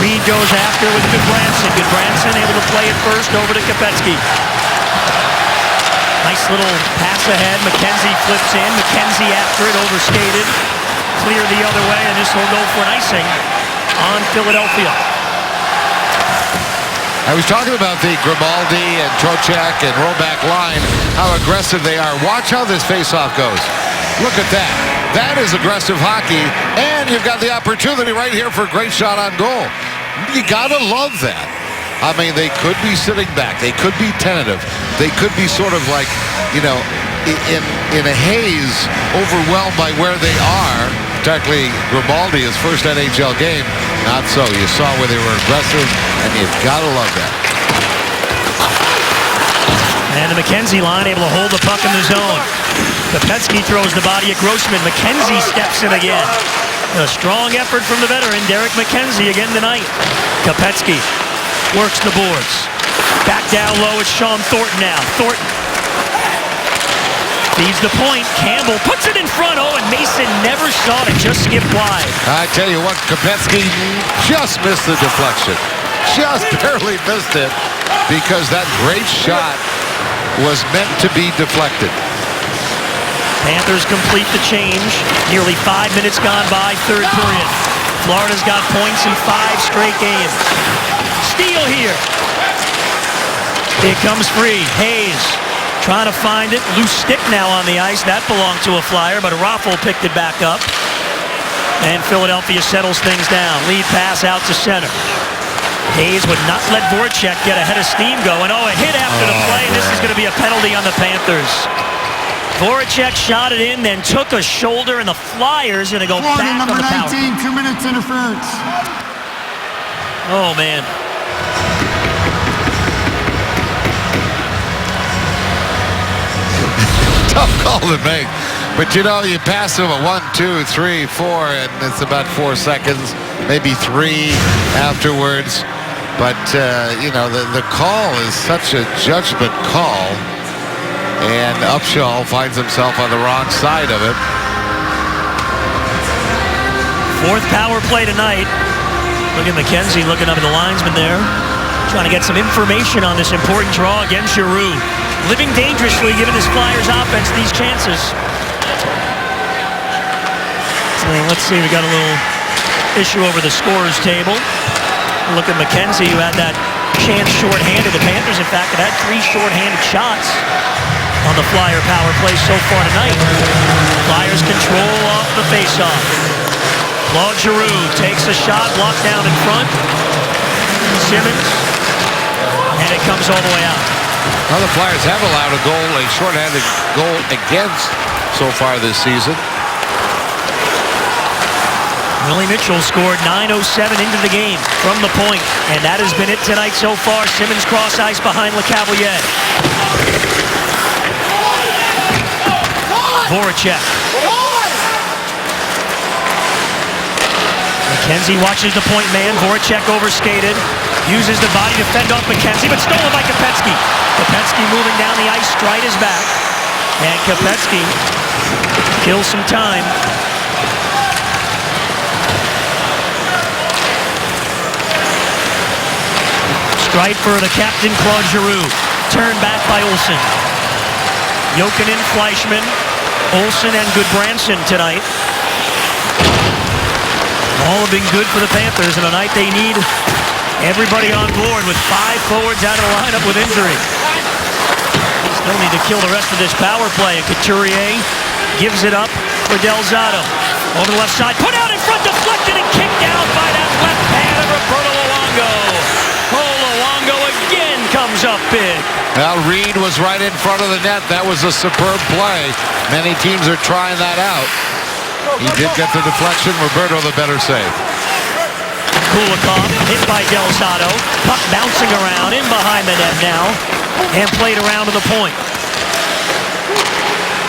Reed goes after with Goodbranson. Goodbranson able to play it first over to Kopecky. Nice little pass ahead. McKenzie flips in. McKenzie after it, overskated. Clear the other way, and this will go for an icing on Philadelphia. I was talking about the Grimaldi and Trocheck and Roback line, how aggressive they are. Watch how this faceoff goes. Look at that. That is aggressive hockey, and you've got the opportunity right here for a great shot on goal. You gotta love that. I mean, they could be sitting back. They could be tentative. They could be sort of like, you know, in a haze, overwhelmed by where they are. Particularly Grimaldi, his first NHL game. Not so. You saw where they were aggressive, and you've got to love that. And the McKenzie line able to hold the puck in the zone. Kopecky throws the body at Grossman. McKenzie steps in again. A strong effort from the veteran, Derek McKenzie, again tonight. Kopecky works the boards. Back down low, it's Sean Thornton now. Thornton feeds the point. Campbell puts it in front. Oh, and Mason never saw it. Just skipped wide. I tell you what, Kopecky just missed the deflection. Just barely missed it, because that great shot was meant to be deflected. Panthers complete the change. Nearly 5 minutes gone by, third period. Florida's got points in 5 straight games. Steal here. It comes free. Hayes trying to find it. Loose stick now on the ice. That belonged to a Flyer, but Raffl picked it back up. And Philadelphia settles things down. Lead pass out to center. Hayes would not let Voracek get ahead of steam going. Oh, a hit after the play, and this is going to be a penalty on the Panthers. Voracek shot it in, then took a shoulder, and the Flyers going to go Florida, back on number the power. 19, 2 minutes interference. Oh, man. tough call to make. But, you know, you pass him a 1, 2, 3, 4, and it's about 4 seconds, maybe 3 afterwards. But, you know, the call is such a judgment call. And Upshaw finds himself on the wrong side of it. Fourth power play tonight. Look at McKenzie looking up at the linesman there, trying to get some information on this important draw against Giroux. Living dangerously, giving this Flyers offense these chances. So let's see, we got a little issue over the scorers table. Look at McKenzie, who had that chance shorthanded. The Panthers, in fact, have had 3 shorthanded shots on the Flyer power play so far tonight. Flyers control off the faceoff. Claude Giroux takes a shot, blocked down in front. Simmons, and it comes all the way out. Well, the Flyers have allowed a goal, a shorthanded goal against so far this season. Willie Mitchell scored 9:07 into the game from the point, and that has been it tonight so far. Simmons cross ice behind LeCavalier. Voracek. McKenzie watches the point man. Voracek overskated. Uses the body to fend off McKenzie, but stolen by Kopecky. Kopecky moving down the ice, stride is back. And Kopecky kills some time. Stride for the captain, Claude Giroux. Turned back by Olsen. Jokinen, Fleischmann, Olsen, and Goodbranson tonight. All have been good for the Panthers, and tonight they need everybody on board with 5 forwards out of the lineup with injury. Still need to kill the rest of this power play, and Couturier gives it up for Del Zotto. Over the left side, put out in front, deflected and kicked out by that left hand of Roberto Luongo. Luongo again comes up big. Well, Reed was right in front of the net. That was a superb play. Many teams are trying that out. He did get the deflection. Roberto the better save. Kulikov hit by Del Zotto. Puck bouncing around in behind the net now. And played around to the point.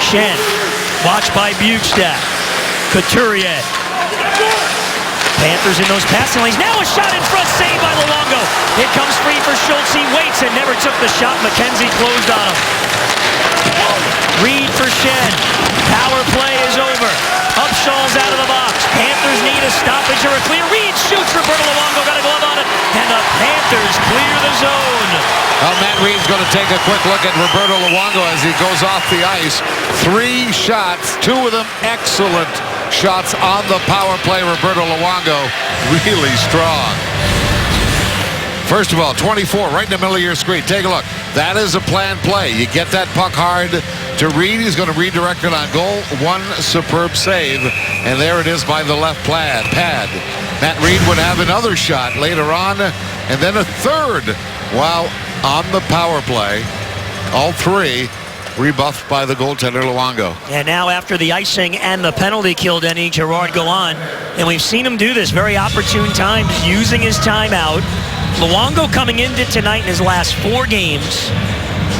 Schenn watched by Bjugstad. Couturier. Panthers in those passing lanes. Now a shot in front, saved by Luongo. It comes free for Schultz. He waits and never took the shot. McKenzie closed on him. Reed for Schenn. Power play is over. Upshaw's out of the box. Panthers need a stoppage or a clear. Reed shoots. Roberto Luongo got a glove on it. And the Panthers clear the zone. Well, Matt Reed's going to take a quick look at Roberto Luongo as he goes off the ice. 3 shots, 2 of them excellent shots on the power play. Roberto Luongo really strong. First of all, 24 right in the middle of your screen. Take a look. That is a planned play. You get that puck hard to Reed. He's going to redirect it on goal. 1 superb save. And there it is by the left pad. Matt Reed would have another shot later on. And then a third while on the power play. All 3 rebuffed by the goaltender Luongo. And now after the icing and the penalty kill, Denny, Gerard Gallant. And we've seen him do this very opportune times, using his timeout. Luongo coming into tonight in his last 4 games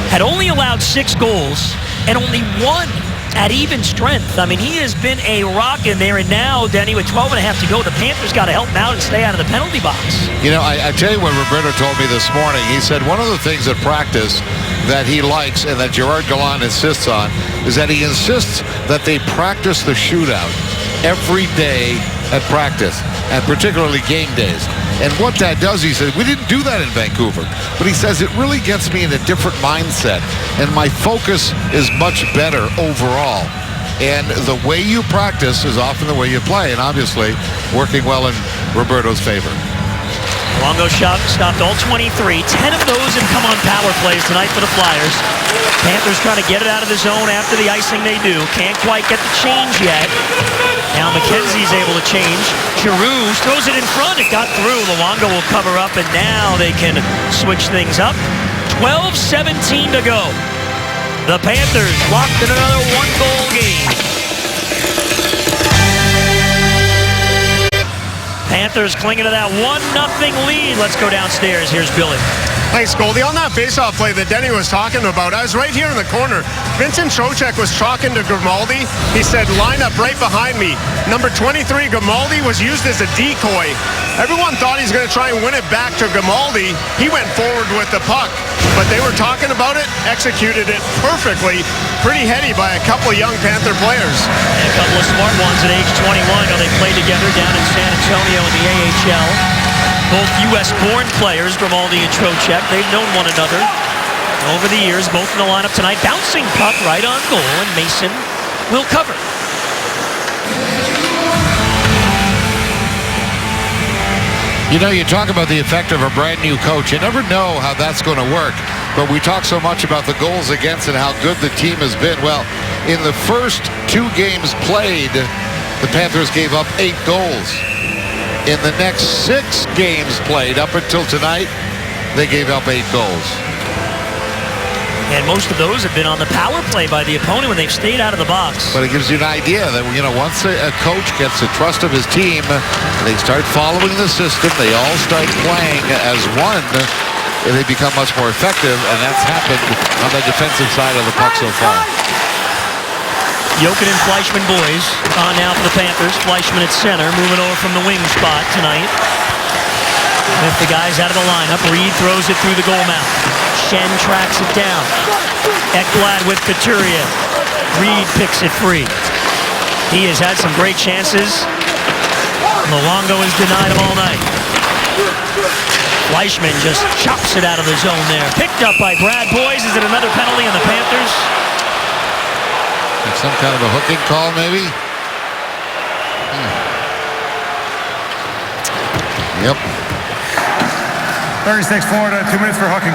had only allowed 6 goals and only 1 at even strength. I mean, he has been a rock in there, and now, Denny, with 12 and a half to go, the Panthers got to help him out and stay out of the penalty box. You know, I tell you what Roberto told me this morning. He said one of the things at practice that he likes and that Gerard Gallant insists on is that he insists that they practice the shootout every day at practice, and particularly game days. And what that does, he said, we didn't do that in Vancouver, but he says it really gets me in a different mindset, and my focus is much better overall. And the way you practice is often the way you play, and obviously working well in Roberto's favor. Luongo stopped all 23. 10 of those have come on power plays tonight for the Flyers. Panthers trying to get it out of the zone after the icing they do. Can't quite get the change yet. Now McKenzie's able to change. Giroux throws it in front. It got through. Luongo will cover up, and now they can switch things up. 12:17 to go. The Panthers locked in another 1-goal game. Panthers clinging to that 1-0 lead. Let's go downstairs. Here's Billy. Thanks, Goldie. On that faceoff play that Denny was talking about, I was right here in the corner. Vincent Trocheck was talking to Grimaldi. He said, line up right behind me. Number 23, Grimaldi, was used as a decoy. Everyone thought he's going to try and win it back to Grimaldi. He went forward with the puck. But they were talking about it, executed it perfectly. Pretty heady by a couple of young Panther players. And a couple of smart ones at age 21. They played together down in San Antonio in the AHL. Both U.S.-born players, Grimaldi and Trocheck. They've known one another over the years. Both in the lineup tonight. Bouncing puck right on goal, and Mason will cover. You know, you talk about the effect of a brand new coach. You never know how that's going to work. But we talk so much about the goals against and how good the team has been. Well, in the first 2 games played, the Panthers gave up 8 goals. In the next 6 games played up until tonight, they gave up 8 goals. And most of those have been on the power play by the opponent when they've stayed out of the box. But it gives you an idea that, you know, once a coach gets the trust of his team, they start following the system, they all start playing as one, and they become much more effective, and that's happened on the defensive side of the puck so far. Jokin and Fleischman boys on now for the Panthers. Fleischman at center, moving over from the wing spot tonight. With the guys out of the lineup, Reed throws it through the goal mouth. Schenn tracks it down. Ekblad with Couturier. Reed picks it free. He has had some great chances. Luongo has denied him all night. Fleischman just chops it out of the zone there. Picked up by Brad Boyes. Is it another penalty on the Panthers? Some kind of a hooking call, maybe? Yep. 36 Florida, 2 minutes for hooking.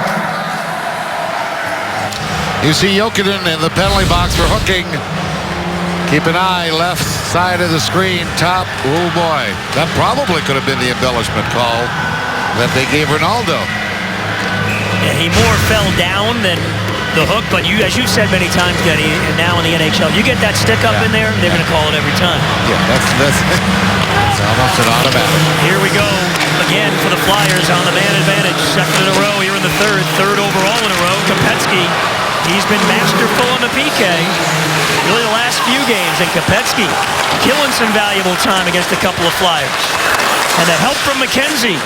You see Jokinen in the penalty box for hooking. Keep an eye, left side of the screen, top. Oh boy, that probably could have been the embellishment call that they gave Ronaldo. Yeah, he more fell down than the hook, but as you've said many times, Denny, and now in the NHL, you get that stick up in there, they're going to call it every time. Yeah, that's almost an automatic. Here we go again for the Flyers on the man advantage. Second in a row here in the third overall in a row. Kopetsky, he's been masterful on the PK really the last few games, and Kopetsky killing some valuable time against a couple of Flyers. And the help from McKenzie.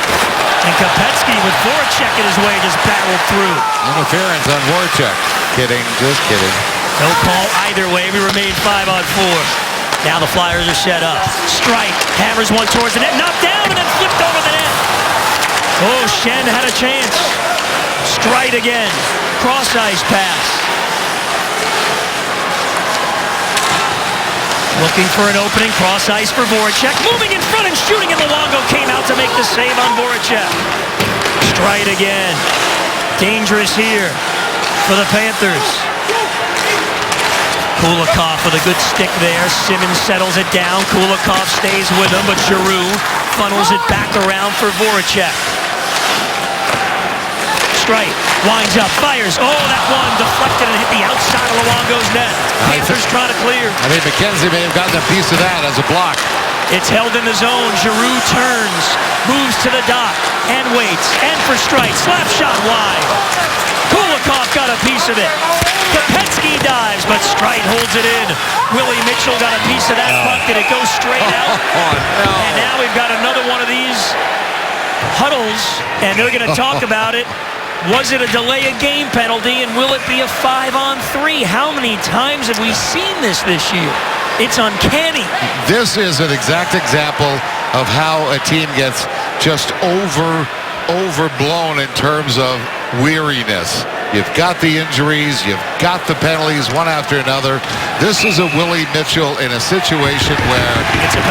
And Kopetsky with Voracek in his way just barreled through. Interference on Voracek. Kidding, just kidding. No call either way. We remain 5-on-4. Now the Flyers are set up. Strike, hammers one towards the net, knocked down, and then flipped over the net. Oh, Schenn had a chance. Strike again. Cross-ice pass. Looking for an opening, cross-ice for Voracek. Moving in front and shooting, and Luongo came out to make the save on Voracek. Strike again. Dangerous here for the Panthers. Kulikov with a good stick there. Simmons settles it down. Kulikov stays with him, but Giroux funnels it back around for Voracek. Strike, winds up, fires. Oh, that one deflected and hit the outside of Luongo's net. Panthers trying to clear. I think McKenzie may have gotten a piece of that as a block. It's held in the zone. Giroux turns, moves to the dot, and waits. And for Strike, slap shot wide. Kulikov got a piece of it. Kopetsky dives, but Strike holds it in. Willie Mitchell got a piece of that puck. Did it go straight out? No. And now we've got another one of these huddles, and they're going to talk about it. Was it a delay of game penalty, and will it be a 5-on-3? How many times have we seen this year? It's uncanny. This is an exact example of how a team gets just overblown in terms of weariness. You've got the injuries, you've got the penalties one after another. This is a Willie Mitchell in a situation where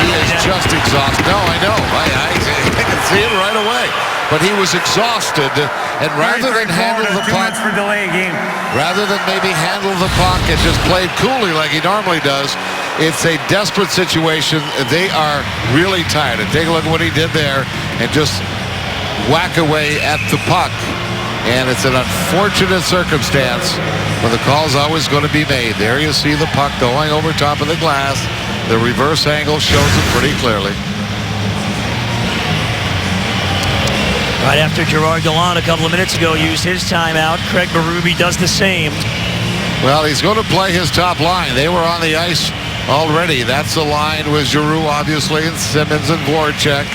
he is just exhausted. No, I know. I can see it right away. But he was exhausted, and rather than handle the puck, for delay game. rather than maybe handle the puck and just play coolly like he normally does, it's a desperate situation. They are really tired. And take a look at what he did there and just whack away at the puck. And it's an unfortunate circumstance, but the call's always going to be made. There you see the puck going over top of the glass. The reverse angle shows it pretty clearly. Right after Gerard Gallant a couple of minutes ago used his timeout, Craig Berube does the same. Well, he's going to play his top line. They were on the ice already. That's the line with Giroux, obviously, and Simmons and Voracek.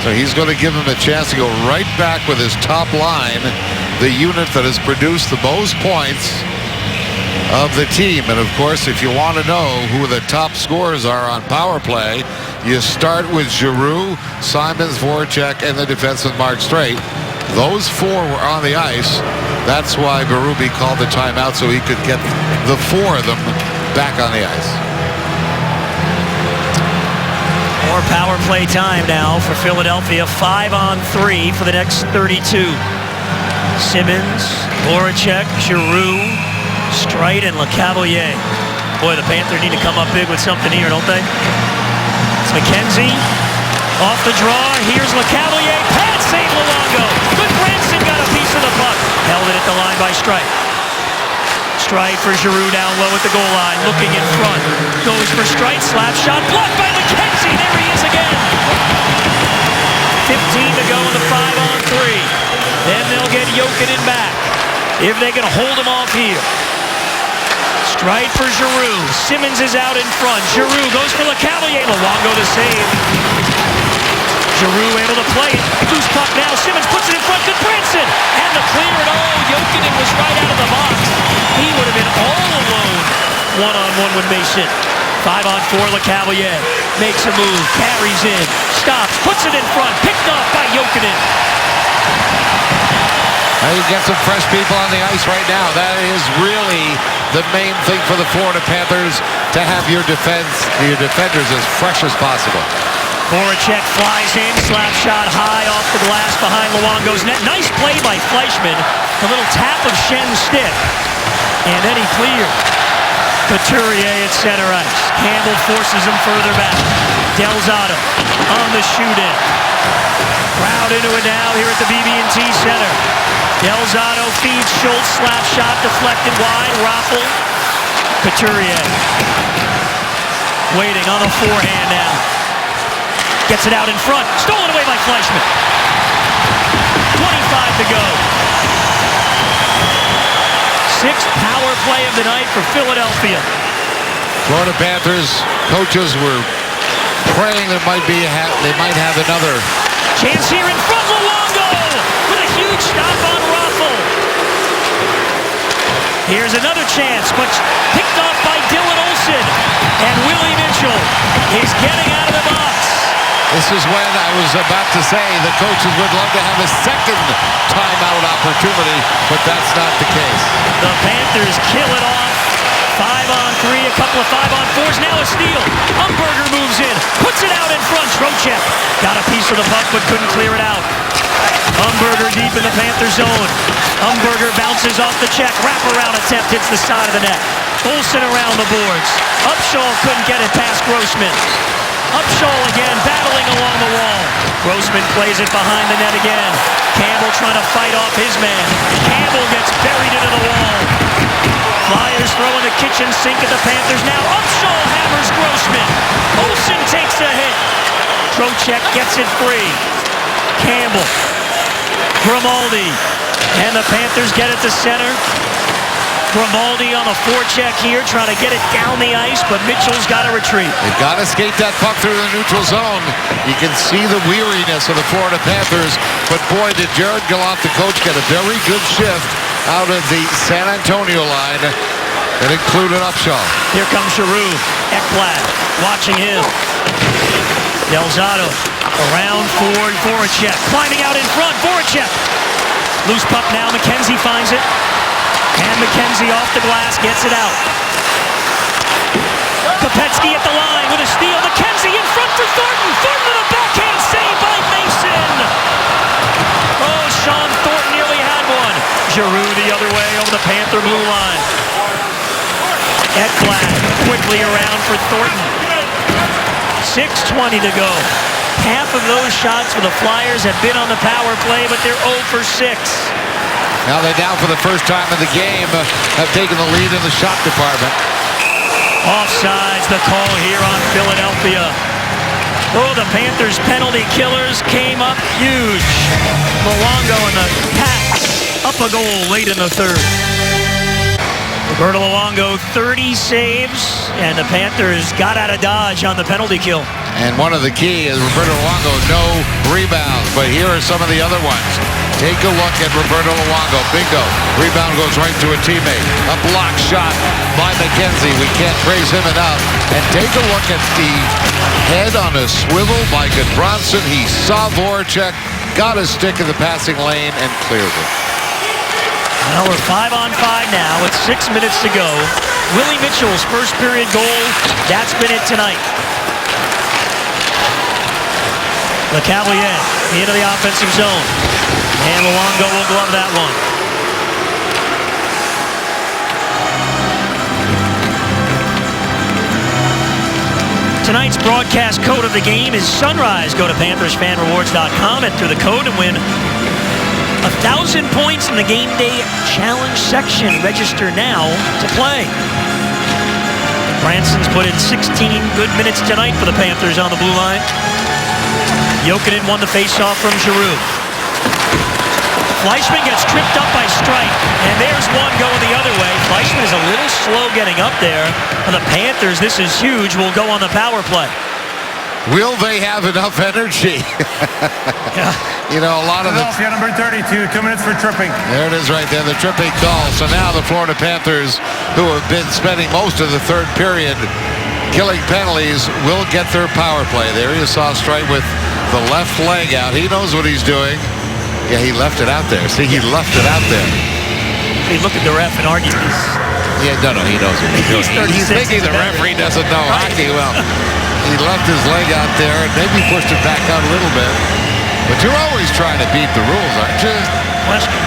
So he's going to give him a chance to go right back with his top line, the unit that has produced the most points of the team. And of course, if you want to know who the top scorers are on power play, you start with Giroux, Simons, Voracek, and the defenseman Mark Streit. Those four were on the ice. That's why Berube called the timeout, so he could get the four of them back on the ice. More power play time now for Philadelphia. 5-on-3 for the next 32. Simmons, Voracek, Giroux, Streit, and LeCavalier. Boy, the Panthers need to come up big with something here, don't they? It's McKenzie off the draw. Here's LeCavalier. Pad save Luongo. Good Branson got a piece of the puck. Held it at the line by Streit. Streit for Giroux down low at the goal line. Looking in front. Goes for Streit. Slap shot. Blocked by McKenzie. There he is again. 15 to go in the 5-on-3. Then they'll get Jokinen back if they can hold him off here. Streit for Giroux. Simmons is out in front. Giroux goes for LeCavalier. Luongo to save. Giroux able to play it. Loose puck now. Simmons puts it in front. Good Branson. And the clear it all. Jokinen was right out of the box. He would have been all alone. One-on-one with Mason. 5-on-4. LeCavalier makes a move. Carries in. Stops. Puts it in front. Picked off by Jokinen. Now you get some fresh people on the ice right now. That is really the main thing for the Florida Panthers, to have your defenders as fresh as possible. Voracek flies in, slap shot high off the glass behind Luongo's net. Nice play by Fleischmann. A little tap of Schen's stick. And then he cleared. Couturier at center ice. Campbell forces him further back. Delzato on the shoot-in. Crowd into it now here at the BB&T Center. Delzato feeds Schultz, slap shot deflected wide. Raffl. Couturier waiting on the forehand now. Gets it out in front. Stolen away by Fleischmann. 25 to go. Sixth power play of the night for Philadelphia. Florida Panthers coaches were praying they might have another. Chance here in front. Luongo with a huge stop on Raffl. Here's another chance, but picked off by Dylan Olsen. And Willie Mitchell is getting out of the box. This is when I was about to say the coaches would love to have a second timeout opportunity, but that's not the case. The Panthers kill it off. 5-on-3, a couple of 5-on-4s, now a steal. Umberger moves in, puts it out in front. Trocheck got a piece of the puck, but couldn't clear it out. Umberger deep in the Panther zone. Umberger bounces off the check. Wraparound attempt hits the side of the net. Olsen around the boards. Upshaw couldn't get it past Grossman. Upshaw again, battling along the wall. Grossman plays it behind the net again. Campbell trying to fight off his man. Campbell gets buried into the wall. Flyers throwing the kitchen sink at the Panthers now. Upshaw hammers Grossman. Olsen takes a hit. Trocheck gets it free. Campbell. Grimaldi. And the Panthers get it to center. Grimaldi on the forecheck here, trying to get it down the ice, but Mitchell's got to retreat. They've got to skate that puck through the neutral zone. You can see the weariness of the Florida Panthers, but boy, did Gerard Gallant, the coach, get a very good shift out of the San Antonio line that included Upshaw. Here comes Giroux. Ekblad watching him. Delzato around Ford. Voracek climbing out in front. Voracek. Loose puck now. McKenzie finds it. And McKenzie off the glass gets it out. Kopetsky at the line with a steal. McKenzie in front for Thornton. Thornton with a backhand save by Mason. Oh, Sean Thornton nearly had one. Giroux the other way over the Panther blue line. Ekblad quickly around for Thornton. 6:20 to go. Half of those shots for the Flyers have been on the power play, but they're 0 for 6. Now they now for the first time in the game have taken the lead in the shot department. Offsides, the call here on Philadelphia. Oh, the Panthers penalty killers came up huge. Luongo and the Pats up a goal late in the third. Roberto Luongo, 30 saves, and the Panthers got out of Dodge on the penalty kill. And one of the key is Roberto Luongo, no rebounds. But here are some of the other ones. Take a look at Roberto Luongo. Bingo. Rebound goes right to a teammate. A block shot by McKenzie. We can't praise him enough. And take a look at the head on a swivel by Goodbranson. He saw Voracek, got a stick in the passing lane, and cleared it. Well, we're 5-on-5 now with 6 minutes to go. Willie Mitchell's first period goal. That's been it tonight. LeCavalier into the offensive zone. And Luongo will glove that one. Tonight's broadcast code of the game is Sunrise. Go to PanthersFanRewards.com, enter the code and win 1,000 points in the Game Day Challenge section. Register now to play. Branson's put in 16 good minutes tonight for the Panthers on the blue line. Jokinen won the faceoff from Giroux. Fleischmann gets tripped up by Strike, and there's one going the other way. Fleischmann is a little slow getting up there. For the Panthers, this is huge. Will go on the power play. Will they have enough energy? Yeah. You know, a lot of the... Philadelphia, number 32, 2 minutes for tripping. There it is right there, the tripping call. So now the Florida Panthers, who have been spending most of the third period killing penalties, will get their power play. There you saw Strike with the left leg out. He knows what he's doing. Yeah, he left it out there. See, he left it out there. He looked at the ref and argued. Yeah, no, he knows what he's doing. He's thinking the referee doesn't know hockey. Well, he left his leg out there and maybe pushed it back out a little bit. But you're always trying to beat the rules, aren't you? Question.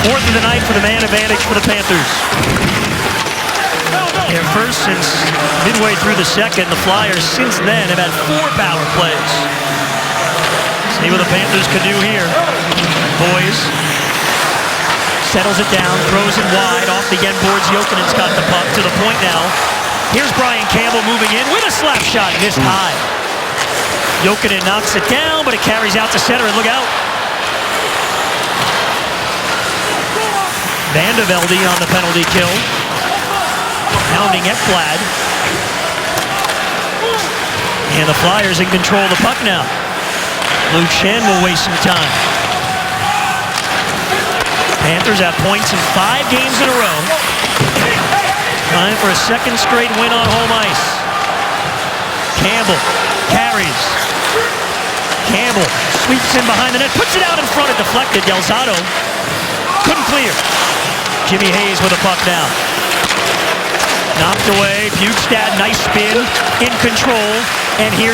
Fourth of the night for the man advantage for the Panthers. Their first since midway through the second. The Flyers since then have had 4 power plays. See what the Panthers can do here. Boys settles it down, throws it wide off the end boards. Jokinen's got the puck to the point now. Here's Brian Campbell moving in with a slap shot, missed high. Jokinen knocks it down, but it carries out to center, and look out. Van de Velde on the penalty kill. Pounding Ekblad. And the Flyers in control of the puck now. Luke Schenn will waste some time. Panthers have points in 5 games in a row. Time for a second straight win on home ice. Campbell carries. Campbell sweeps in behind the net, puts it out in front, and deflected. Delzato couldn't clear. Jimmy Hayes with a puck now. Knocked away. Bjugstad, nice spin, in control. And here's